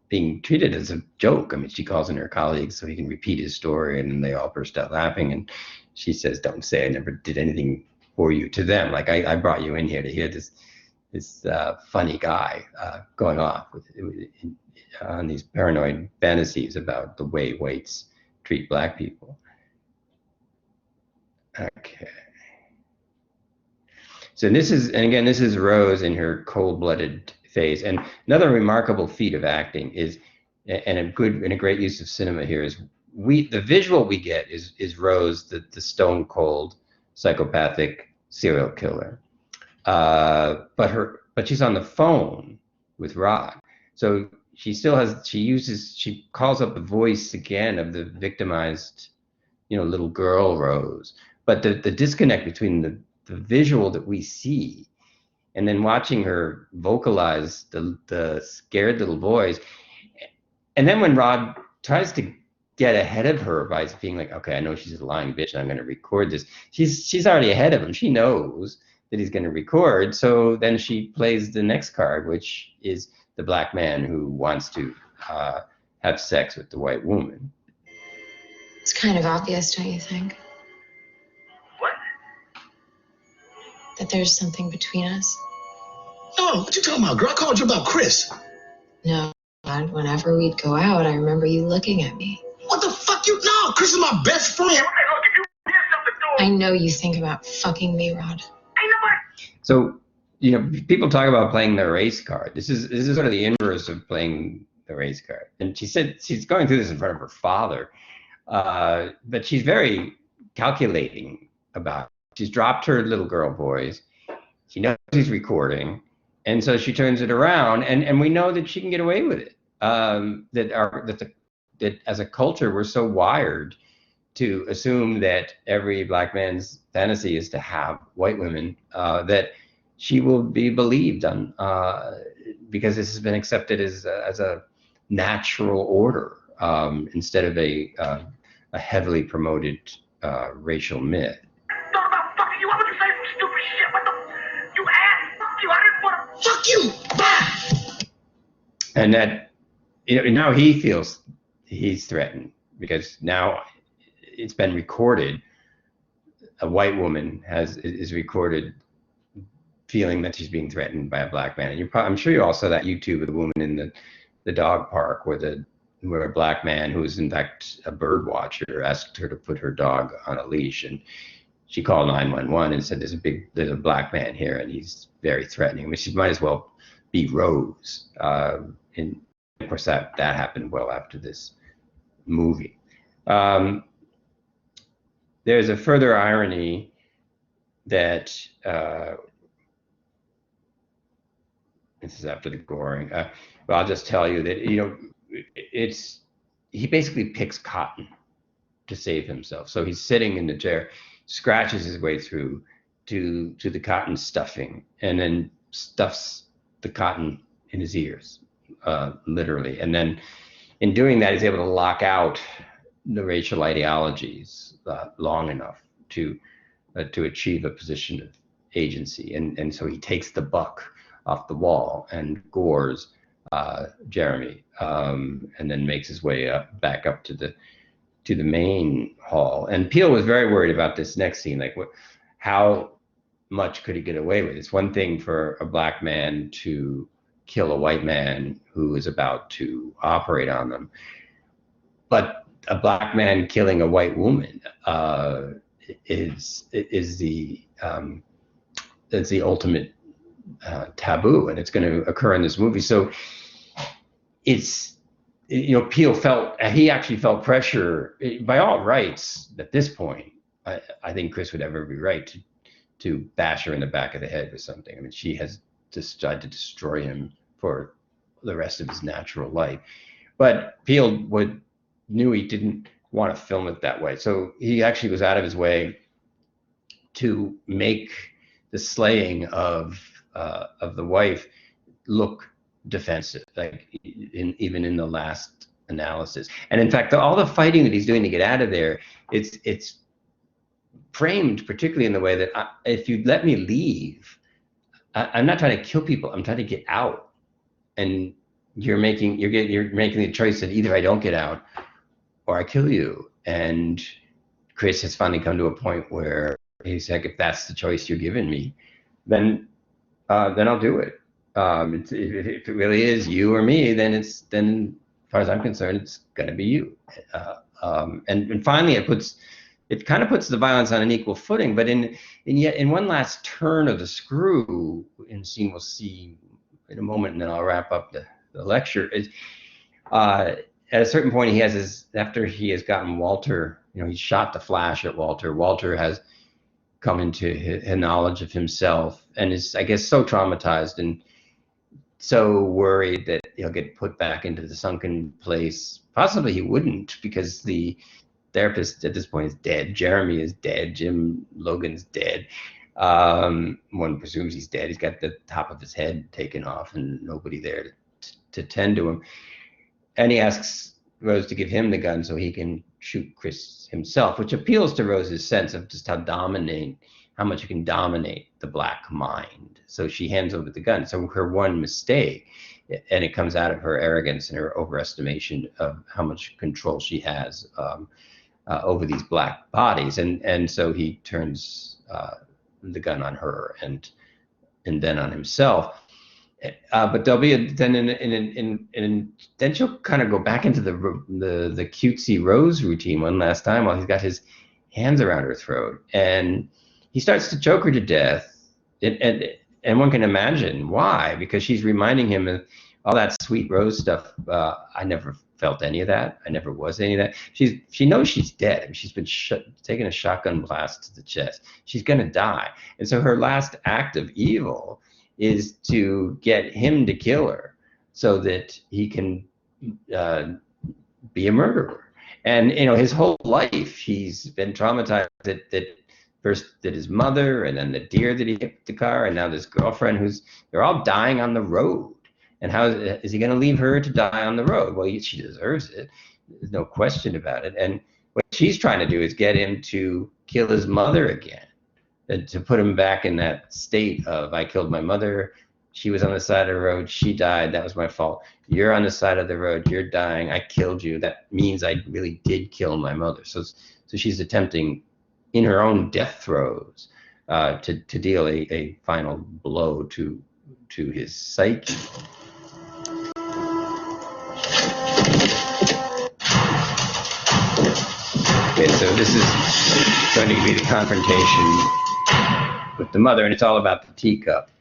being treated as a joke. She calls in her colleagues so he can repeat his story, and they all burst out laughing. And she says, "Don't say I never did anything for you," to them. Like, I brought you in here to hear this funny guy going off on these paranoid fantasies about the way whites treat black people. Okay. So this is Rose in her cold-blooded phase. And another remarkable feat of acting is, and a great use of cinema here, is the visual we get is Rose, the stone cold psychopathic serial killer. But she's on the phone with Rod. So she calls up the voice again of the victimized, little girl Rose. But the disconnect between the visual that we see and then watching her vocalize the scared little voice. And then when Rod tries to get ahead of her by being like, okay, I know she's a lying bitch and I'm going to record this. She's already ahead of him. She knows that he's going to record. So then she plays the next card, which is the black man who wants to have sex with the white woman. It's kind of obvious, don't you think? What? That there's something between us. Oh, what you talking about, girl? I called you about Chris. No, God, whenever we'd go out, I remember you looking at me. What the fuck you know? Chris is my best friend. Hey, look, if you did something to him, I know you think about fucking me, Rod. ain't nobody. So, you know, people talk about playing the race card. This is sort of the inverse of playing the race card. And she said she's going through this in front of her father, but she's very calculating about it. She's dropped her little girl voice. She knows he's recording, and so she turns it around, and we know that she can get away with it. That as a culture we're so wired to assume that every black man's fantasy is to have white women, that she will be believed on, because this has been accepted as a natural order, instead of a heavily promoted racial myth. Thought about fucking you. Why would you say some stupid shit? What the? You ass. Fuck you. I didn't want to. Fuck you. Bye. And that, you know, now he feels he's threatened because now it's been recorded. A white woman is recorded feeling that she's being threatened by a black man. And I'm sure you all saw that YouTube of the woman in the dog park where a black man, who is in fact a bird watcher, asked her to put her dog on a leash, and she called 911 and said, there's a black man here and he's very threatening. I mean, she might as well be Rose. And of course that happened well after this movie. There's a further irony that this is after the goring. But I'll just tell you that, you know, he basically picks cotton to save himself. So he's sitting in the chair, scratches his way through to the cotton stuffing, and then stuffs the cotton in his ears, literally. And then in doing that, he's able to lock out the racial ideologies long enough to achieve a position of agency. And so he takes the buck off the wall and gores Jeremy, and then makes his way back up to the main hall. And Peele was very worried about this next scene, like how much could he get away with? It's one thing for a black man to kill a white man who is about to operate on them, but a black man killing a white woman is the ultimate taboo, and it's going to occur in this movie. So it's, you know, Peele actually felt pressure by all rights at this point. I think Chris would have every right to bash her in the back of the head with something. I mean, she has tried to destroy him for the rest of his natural life. But Peele knew he didn't want to film it that way. So he actually was out of his way to make the slaying of the wife look defensive, like even in the last analysis. And in fact, all the fighting that he's doing to get out of there, it's framed particularly in the way that if you let me leave, I'm not trying to kill people. I'm trying to get out. And you're making the choice that either I don't get out or I kill you. And Chris has finally come to a point where he's like, if that's the choice you're giving me, then I'll do it. If it really is you or me, then as far as I'm concerned, it's going to be you. And finally, it kind of puts the violence on an equal footing. But yet in one last turn of the screw, in a scene we'll see in a moment, and then I'll wrap up the lecture, is at a certain point after he has gotten Walter, you know, he shot the flash at Walter. Walter has come into his knowledge of himself and is, I guess, so traumatized and so worried that he'll get put back into the sunken place. Possibly he wouldn't, because the therapist at this point is dead. Jeremy is dead. Jim Logan's dead. One presumes he's dead. He's got the top of his head taken off and nobody there to tend to him. And he asks Rose to give him the gun so he can shoot Chris himself, which appeals to Rose's sense of just how much you can dominate the black mind. So she hands over the gun. So her one mistake, and it comes out of her arrogance and her overestimation of how much control she has over these black bodies, and so he turns the gun on her and then on himself. But there'll be then she'll kind of go back into the cutesy Rose routine one last time while he's got his hands around her throat, and he starts to choke her to death. And one can imagine why, because she's reminding him of all that sweet Rose stuff. I never felt any of that. I never was any of that. She knows she's dead. I mean, she's been taken a shotgun blast to the chest. She's gonna die, and so her last act of evil is to get him to kill her so that he can be a murderer. And his whole life he's been traumatized that first that his mother, and then the deer that he hit the car, and now this girlfriend they're all dying on the road. And how is he going to leave her to die on the road? Well, she deserves it. There's no question about it. And what she's trying to do is get him to kill his mother again, and to put him back in that state of, I killed my mother. She was on the side of the road. She died. That was my fault. You're on the side of the road. You're dying. I killed you. That means I really did kill my mother. So she's attempting, in her own death throes, to deal a final blow to his psyche. Okay, so this is going to be the confrontation with the mother, and it's all about the teacup.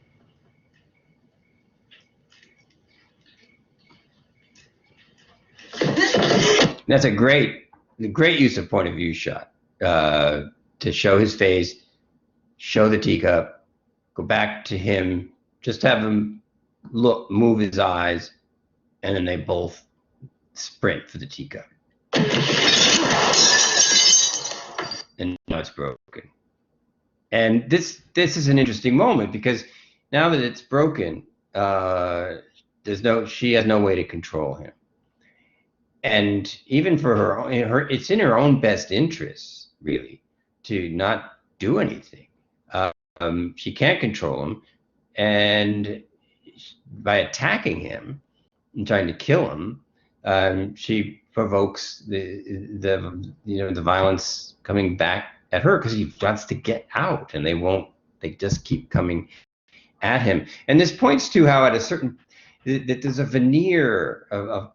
That's a great use of point of view shot to show his face, show the teacup, go back to him, just have him move his eyes, and then they both sprint for the teacup. And now it's broken. And this is an interesting moment, because now that it's broken, she has no way to control him. And even for her, it's in her own best interest, really, to not do anything. She can't control him, and by attacking him and trying to kill him, she provokes the violence coming back at her, because he wants to get out, and they just keep coming at him. And this points to how that there's a veneer of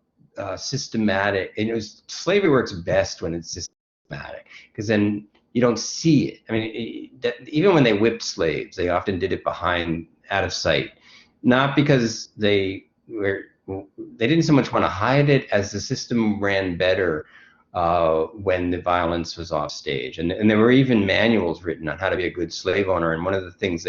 systematic, slavery works best when it's systematic, because then you don't see it. I mean, even when they whipped slaves, they often did it out of sight, not because they didn't so much want to hide it as the system ran better when the violence was off stage. And there were even manuals written on how to be a good slave owner. And one of the things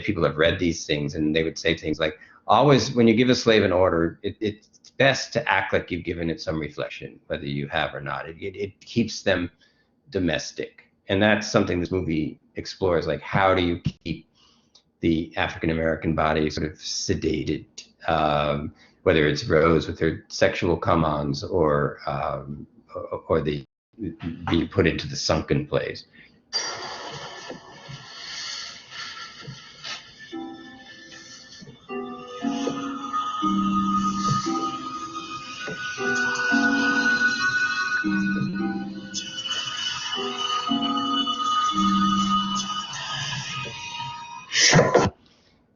people have read these things, and they would say things like, always, when you give a slave an order, it's best to act like you've given it some reflection, whether you have or not. It keeps them domestic. And that's something this movie explores, like, how do you keep the African-American body sort of sedated, whether it's Rose with her sexual come-ons, or the being put into the sunken place.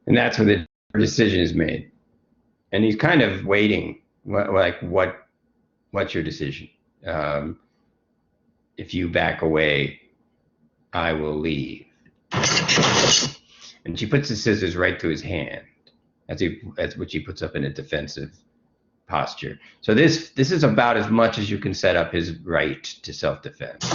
And that's where the decision is made. And he's kind of waiting, what's your decision? If you back away, I will leave. And she puts the scissors right through his hand, which he puts up in a defensive posture. So this is about as much as you can set up his right to self-defense.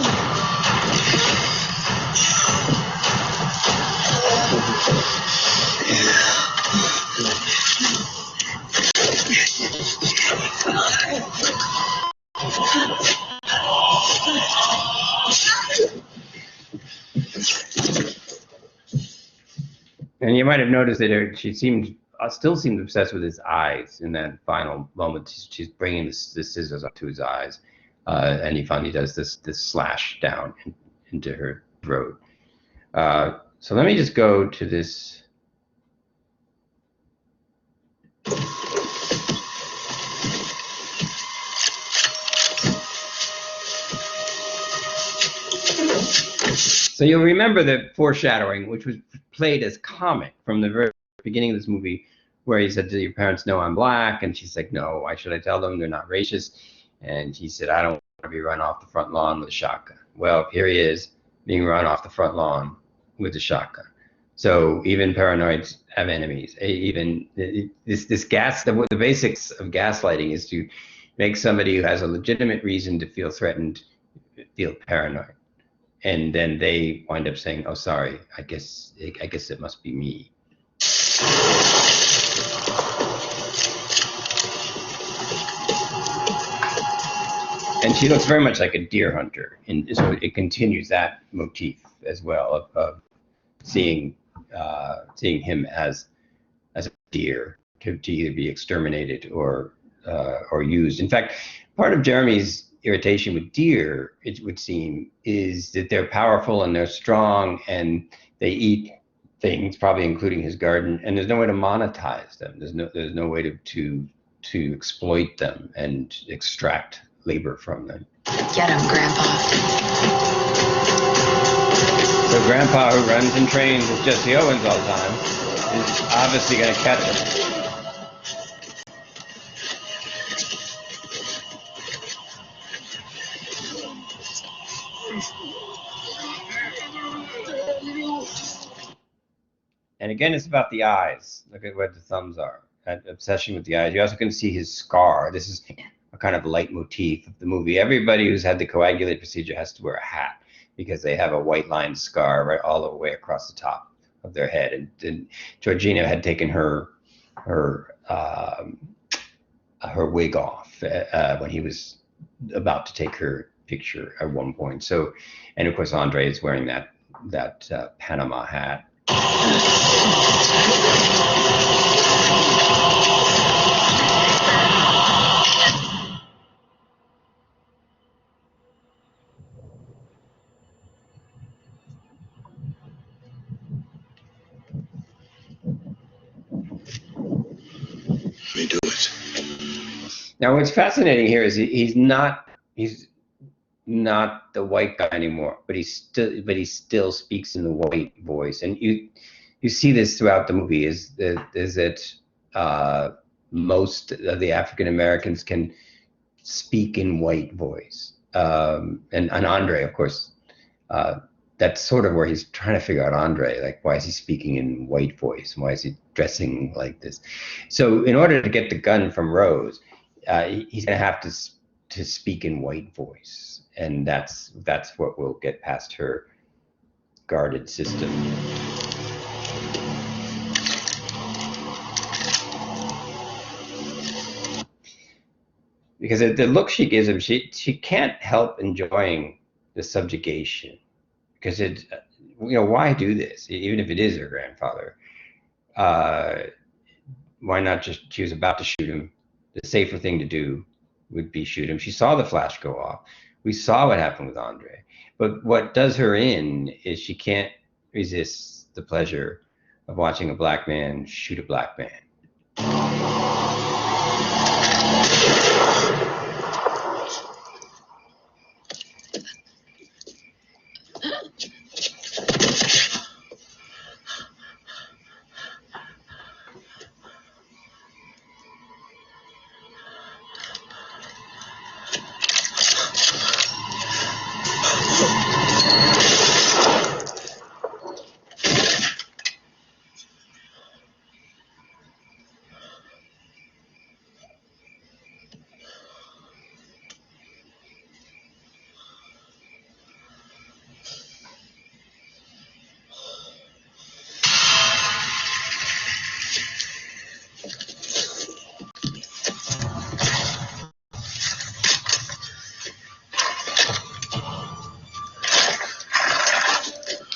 And you might have noticed that she seemed still seems obsessed with his eyes in that final moment. She's bringing the scissors up to his eyes, and he finally does this slash down into her throat. So let me just go to this. So you'll remember the foreshadowing, which was played as comic from the very beginning of this movie, where he said, "Do your parents know I'm black?" And she's like, "No, why should I tell them? They're not racist." And he said, "I don't want to be run off the front lawn with a shotgun." Well, here he is being run off the front lawn with a shotgun. So even paranoids have enemies. Even this gas, the basics of gaslighting is to make somebody who has a legitimate reason to feel threatened feel paranoid. And then they wind up saying, "Oh, sorry, I guess it must be me." And she looks very much like a deer hunter, and so it continues that motif as well of seeing him as a deer to either be exterminated or used. In fact, part of Jeremy's irritation with deer, it would seem, is that they're powerful and they're strong and they eat things, probably including his garden, and there's no way to monetize them. There's no way to exploit them and extract labor from them. Get him, Grandpa. So Grandpa, who runs and trains with Jesse Owens all the time, is obviously going to catch him. And again, it's about the eyes. Look at where the thumbs are. That obsession with the eyes. You're also going to see his scar. This is a kind of leitmotif of the movie. Everybody who's had the coagulate procedure has to wear a hat because they have a white line scar right all the way across the top of their head. And Georgina had taken her wig off when he was about to take her picture at one point. So, and of course, Andre is wearing that Panama hat. Let me do it. Now, what's fascinating here is he's not the white guy anymore, but he still speaks in the white voice, and you see this throughout the movie. Is that most of the African Americans can speak in white voice, and Andre, of course, that's sort of where he's trying to figure out Andre, like, why is he speaking in white voice? Why is he dressing like this? So in order to get the gun from Rose, he's going to have to speak in white voice, and that's what will get past her guarded system. Because the look she gives him, she can't help enjoying the subjugation. Because why do this? Even if it is her grandfather, why not just? She was about to shoot him. The safer thing to do would be shoot him. She saw the flash go off. We saw what happened with Andre. But what does her in is she can't resist the pleasure of watching a black man shoot a black man.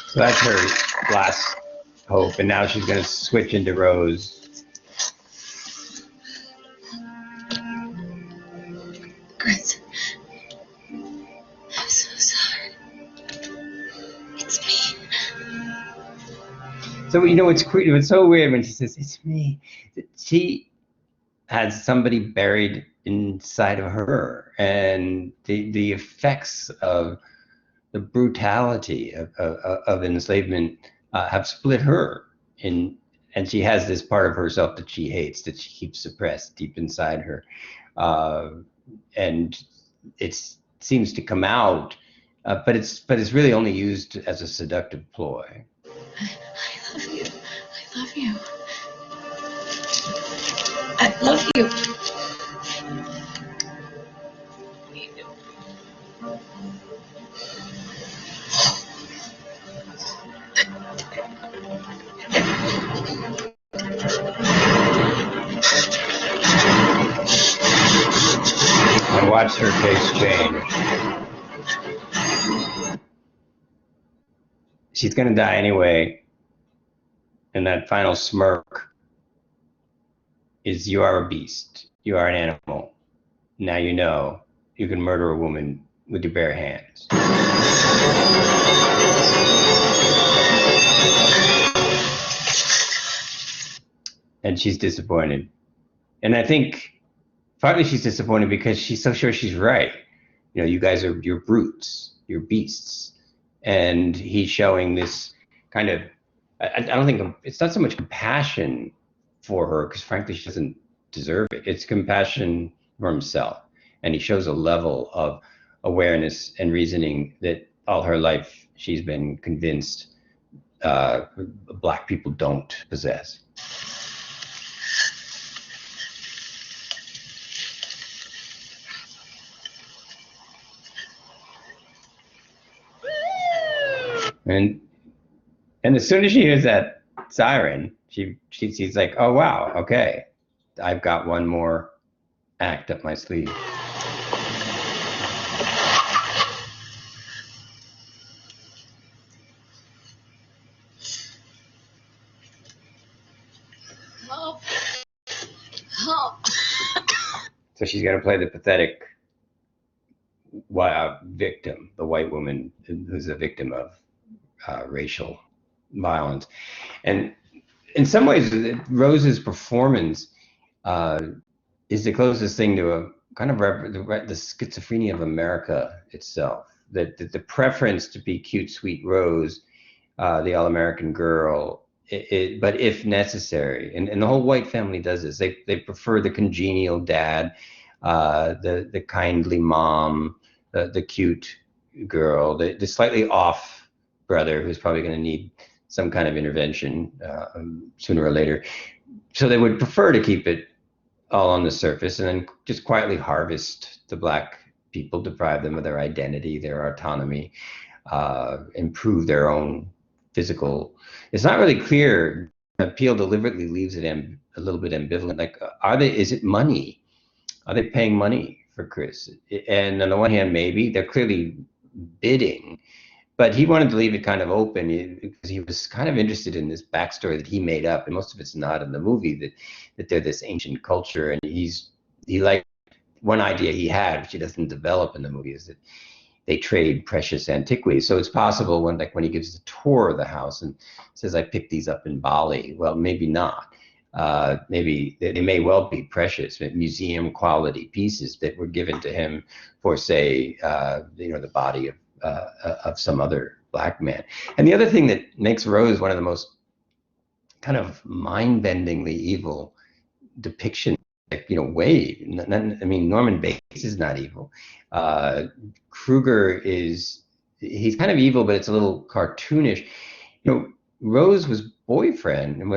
So that's her last hope, and now she's going to switch into Rose So it's so weird when she says it's me. She has somebody buried inside of her, and the effects of the brutality of enslavement have split her in, and she has this part of herself that she hates, that she keeps suppressed deep inside her, uh, and it seems to come out, but it's really only used as a seductive ploy. I love you. I love you. I love you. And watch her face change. She's gonna die anyway, and that final smirk is, you are a beast, you are an animal. Now you know you can murder a woman with your bare hands. And she's disappointed. And I think partly she's disappointed because she's so sure she's right. You guys you're brutes, you're beasts. And he's showing this kind of, I don't think it's not so much compassion for her, because frankly she doesn't deserve it. It's compassion for himself. And he shows a level of awareness and reasoning that all her life she's been convinced Black people don't possess. And as soon as she hears that siren, she's like, oh wow, okay, I've got one more act up my sleeve. Help. Help. So she's got to play the pathetic victim, the white woman who's a victim of racial violence. And in some ways, Rose's performance is the closest thing to a kind of the schizophrenia of America itself. That the preference to be cute, sweet Rose, the all-American girl, but if necessary, and the whole white family does this. They prefer the congenial dad, the kindly mom, the cute girl, the slightly off brother who's probably going to need some kind of intervention sooner or later. So they would prefer to keep it all on the surface and then just quietly harvest the Black people, deprive them of their identity, their autonomy, improve their own physical. It's not really clear. Peele deliberately leaves it a little bit ambivalent. Like, is it money? Are they paying money for Chris? And on the one hand, maybe they're clearly bidding, but he wanted to leave it kind of open because he was kind of interested in this backstory that he made up, and most of it's not in the movie, that they're this ancient culture, and he liked one idea he had, which he doesn't develop in the movie, is that they trade precious antiquities. So it's possible when he gives the tour of the house and says, I picked these up in Bali. Well, maybe not. Maybe they may well be precious, museum quality pieces that were given to him for, say, the body of some other Black man. And the other thing that makes Rose one of the most kind of mind-bendingly evil depictions, Wade. I mean, Norman Bates is not evil. Kruger he's kind of evil, but it's a little cartoonish. Rose was boyfriend, and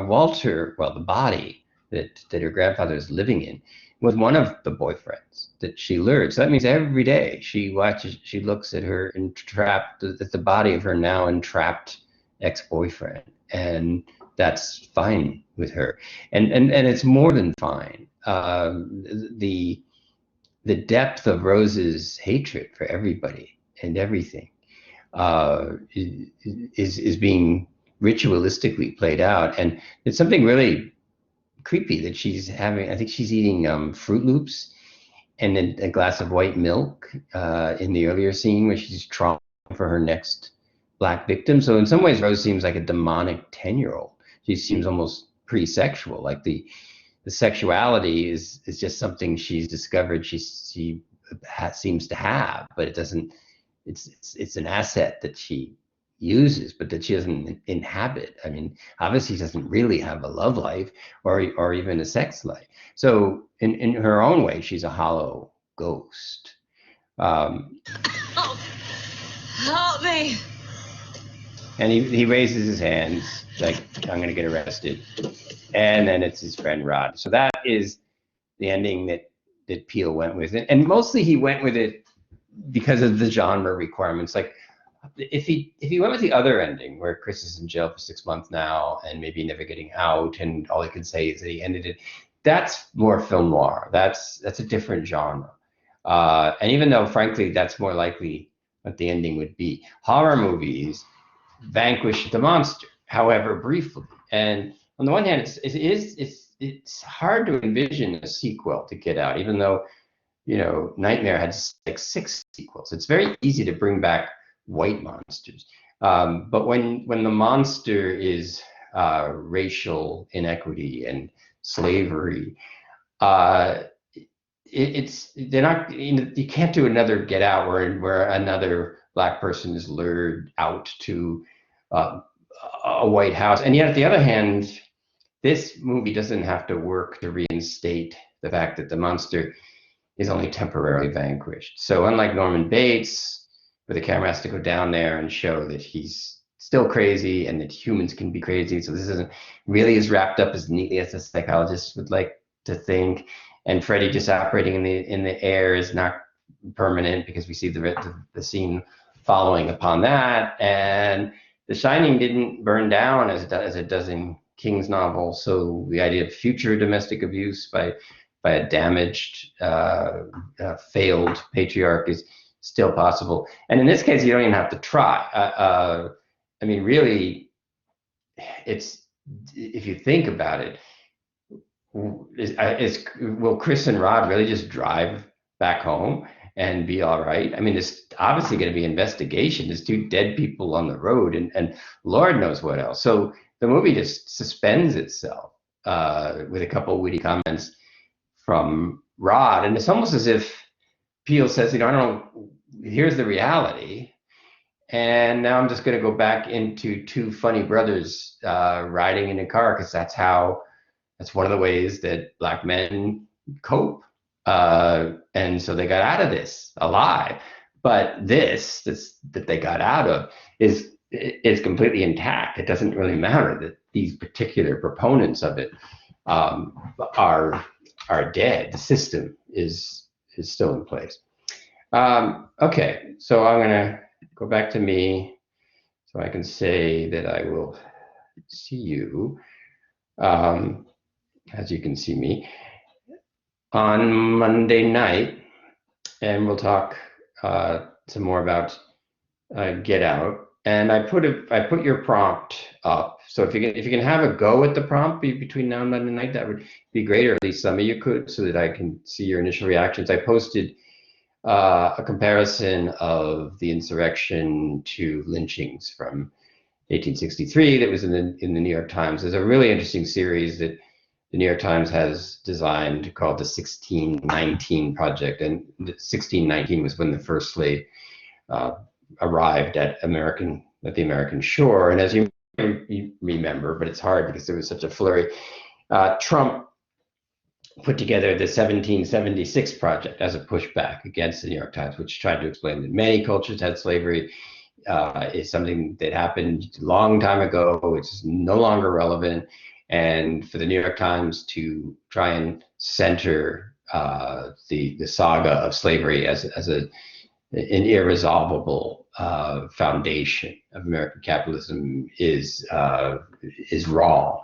Walter, well, the body that her grandfather is living in, was one of the boyfriends that she lured. So that means every day she looks at her at the body of her now entrapped ex-boyfriend, and that's fine with her. And it's more than fine. The depth of Rose's hatred for everybody and everything is being ritualistically played out, and it's something really creepy that she's having. I think she's eating Fruit Loops and a glass of white milk in the earlier scene where she's trying for her next black victims. So in some ways, Rose seems like a demonic 10-year-old. She seems almost pre-sexual. Like the sexuality is just something she's discovered seems to have, but it doesn't. It's an asset that she uses, but that she doesn't inhabit. I mean, obviously, she doesn't really have a love life or even a sex life. So in her own way, she's a hollow ghost. Um, Help! Help me! and he raises his hands like, I'm going to get arrested. And then it's his friend Rod. So that is the ending that Peele went with. And mostly he went with it because of the genre requirements. Like if he went with the other ending where Chris is in jail for 6 months now and maybe never getting out, and all he can say is that he ended it, that's more film noir. That's a different genre. And even though, frankly, that's more likely what the ending would be. Horror movies vanquish the monster, however briefly. And on the one hand, it's hard to envision a sequel to Get Out, even though Nightmare had like 6 sequels. It's very easy to bring back white monsters, but when the monster is racial inequity and slavery, uh, it's they're not. You can't do another Get Out where another black person is lured out to uh, a White House, and yet at the other hand, this movie doesn't have to work to reinstate the fact that the monster is only temporarily vanquished. So unlike Norman Bates, where the camera has to go down there and show that he's still crazy and that humans can be crazy, so this isn't really as wrapped up as neatly as a psychologist would like to think. And Freddy just operating in the air is not permanent because we see the scene following upon that. And The Shining didn't burn down as it does in King's novel. So the idea of future domestic abuse by a damaged, failed patriarch is still possible. And in this case, you don't even have to try. I mean, really, it's if you think about it, will Chris and Rod really just drive back home and be all right? I mean, there's obviously going to be investigation. There's 2 dead people on the road, and Lord knows what else. So the movie just suspends itself with a couple of witty comments from Rod, and it's almost as if Peele says, I don't know, here's the reality, and now I'm just going to go back into 2 funny brothers riding in a car because that's one of the ways that black men cope, and so they got out of this alive. But this that they got out of is completely intact. It doesn't really matter that these particular proponents of it are dead. The system is still in place. Okay, so I'm gonna go back to me so I can say that I will see you, as you can see me, on Monday night, and we'll talk some more about Get Out. And I put your prompt up. So if you can have a go at the prompt between now and Monday night, that would be great, or at least some of you could, so that I can see your initial reactions. I posted a comparison of the insurrection to lynchings from 1863 that was in the New York Times. There's a really interesting series that the New York Times has designed called the 1619 Project, and 1619 was when the first slave arrived at the American shore. And as you remember, but it's hard because there was such a flurry, Trump put together the 1776 Project as a pushback against the New York Times, which tried to explain that many cultures had slavery. Is something that happened a long time ago, which is no longer relevant, and for the New York Times to try and center the saga of slavery as an irresolvable foundation of American capitalism is wrong.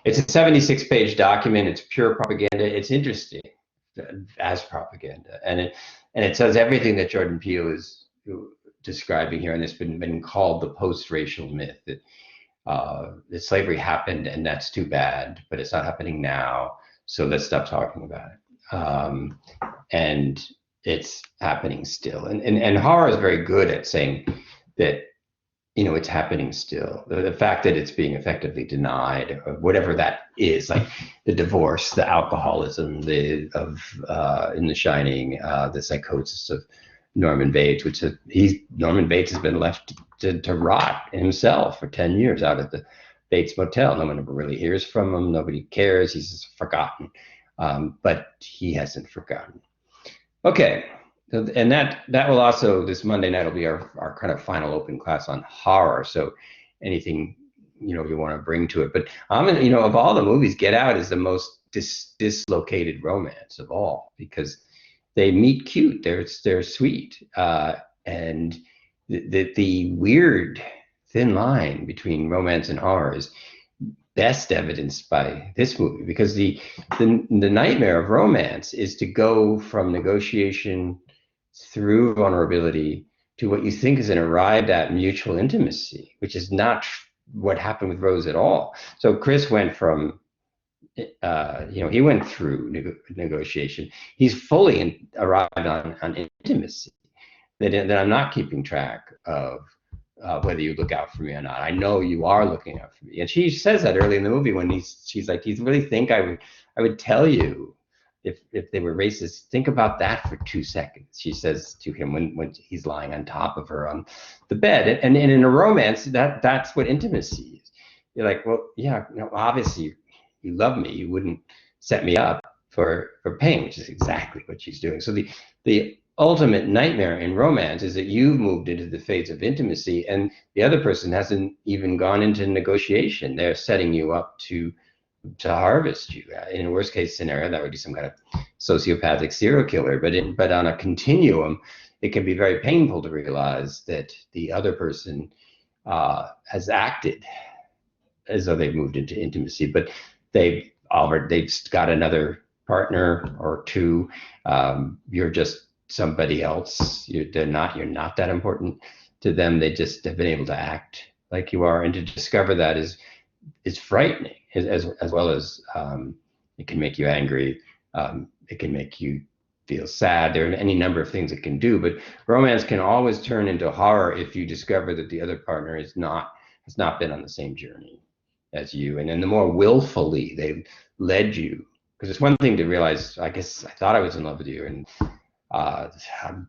It's a 76-page document. It's pure propaganda. It's interesting as propaganda, and it says everything that Jordan Peele is describing here, and it's been called the post-racial myth that slavery happened and that's too bad, but it's not happening now, so let's stop talking about it. And it's happening still. And horror is very good at saying that it's happening still. The fact that it's being effectively denied, or whatever that is, like the divorce, the alcoholism, in The Shining, the psychosis of Norman Bates, Norman Bates has been left to rot himself for 10 years out at the Bates Motel. No one ever really hears from him. Nobody cares. He's just forgotten. But he hasn't forgotten. Okay. And that will also, this Monday night will be our kind of final open class on horror. So anything, you want to bring to it. But of all the movies, Get Out is the most dislocated romance of all, because they meet cute. They're sweet. And the weird thin line between romance and horror is best evidenced by this movie, because the nightmare of romance is to go from negotiation through vulnerability to what you think is an arrived at mutual intimacy, which is not what happened with Rose at all. So Chris went from, he went through negotiation. He's fully arrived on intimacy that I'm not keeping track of. Whether you look out for me or not, I know you are looking out for me. And she says that early in the movie when she's like, "Do you really think I would tell you if they were racist? Think about that for 2 seconds." She says to him when he's lying on top of her on the bed. And in a romance, that's what intimacy is. You're like, well, yeah, obviously you love me. You wouldn't set me up for pain, which is exactly what she's doing. So the ultimate nightmare in romance is that you've moved into the phase of intimacy and the other person hasn't even gone into negotiation. They're setting you up to harvest you. In a worst case scenario, that would be some kind of sociopathic serial killer. But on a continuum, it can be very painful to realize that the other person has acted as though they've moved into intimacy, but they've got another partner or two. You're just somebody else. You're not that important to them. They just have been able to act like you are, and to discover that is frightening, as well as it can make you angry. It can make you feel sad. There are any number of things it can do, but romance can always turn into horror if you discover that the other partner has not been on the same journey as you, and then the more willfully they've led you. Because it's one thing to realize, I guess I thought I was in love with you, and I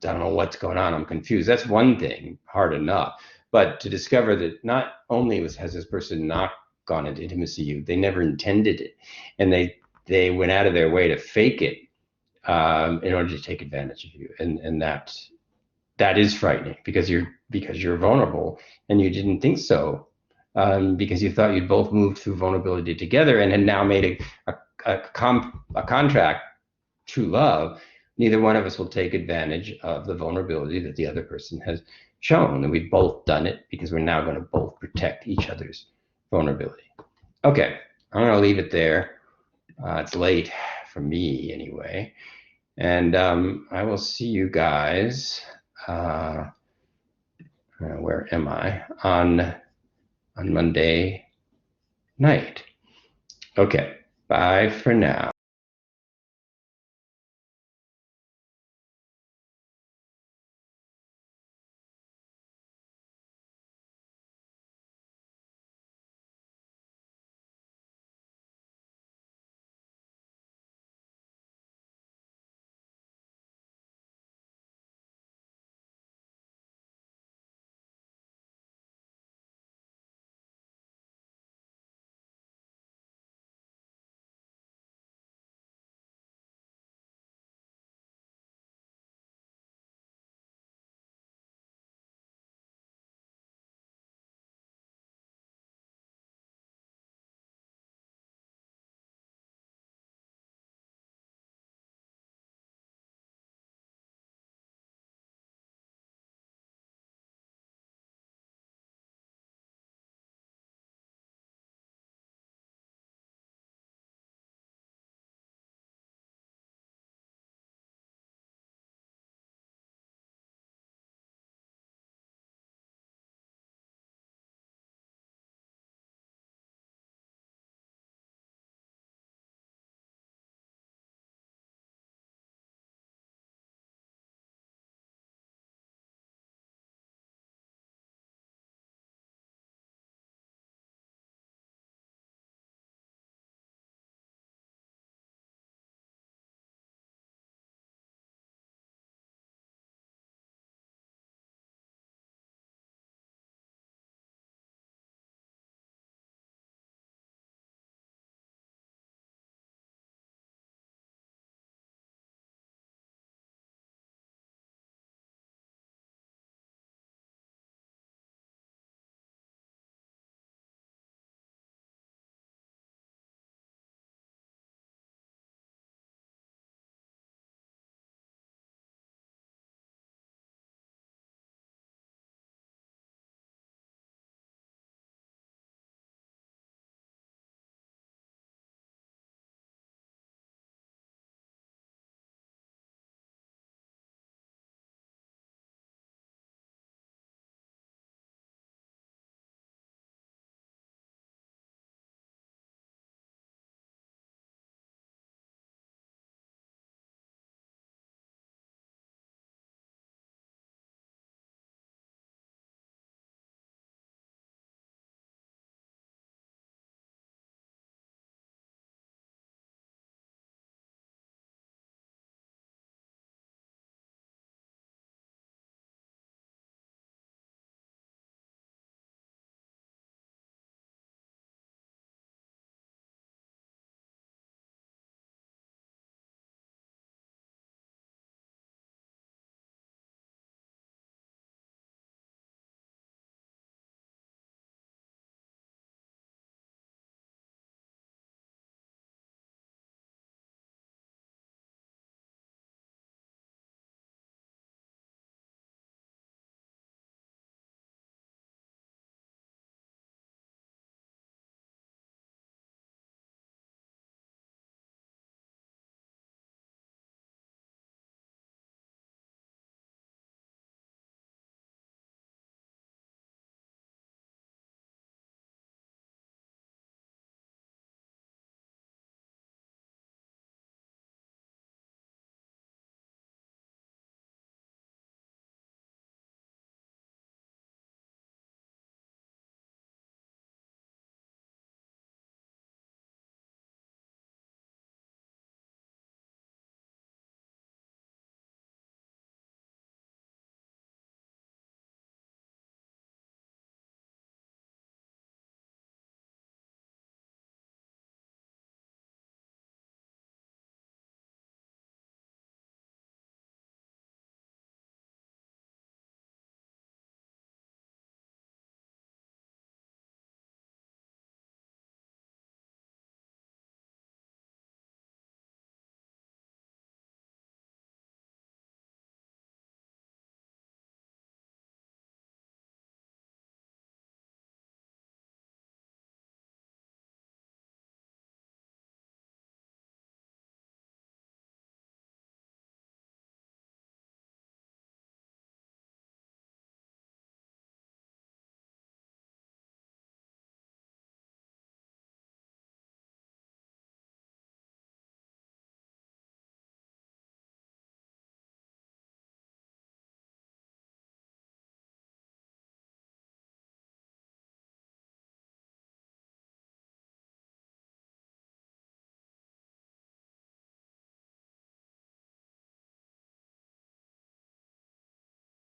don't know what's going on, I'm confused. That's one thing, hard enough. But to discover that not only has this person not gone into intimacy, they never intended it, and they went out of their way to fake it in order to take advantage of you, and that is frightening, because you're vulnerable, and you didn't think so, because you thought you'd both moved through vulnerability together and had now made a contract, true love. Neither one of us will take advantage of the vulnerability that the other person has shown. And we've both done it because we're now going to both protect each other's vulnerability. Okay, I'm going to leave it there. It's late for me anyway. And I will see you guys, where am I? On Monday night. Okay, bye for now.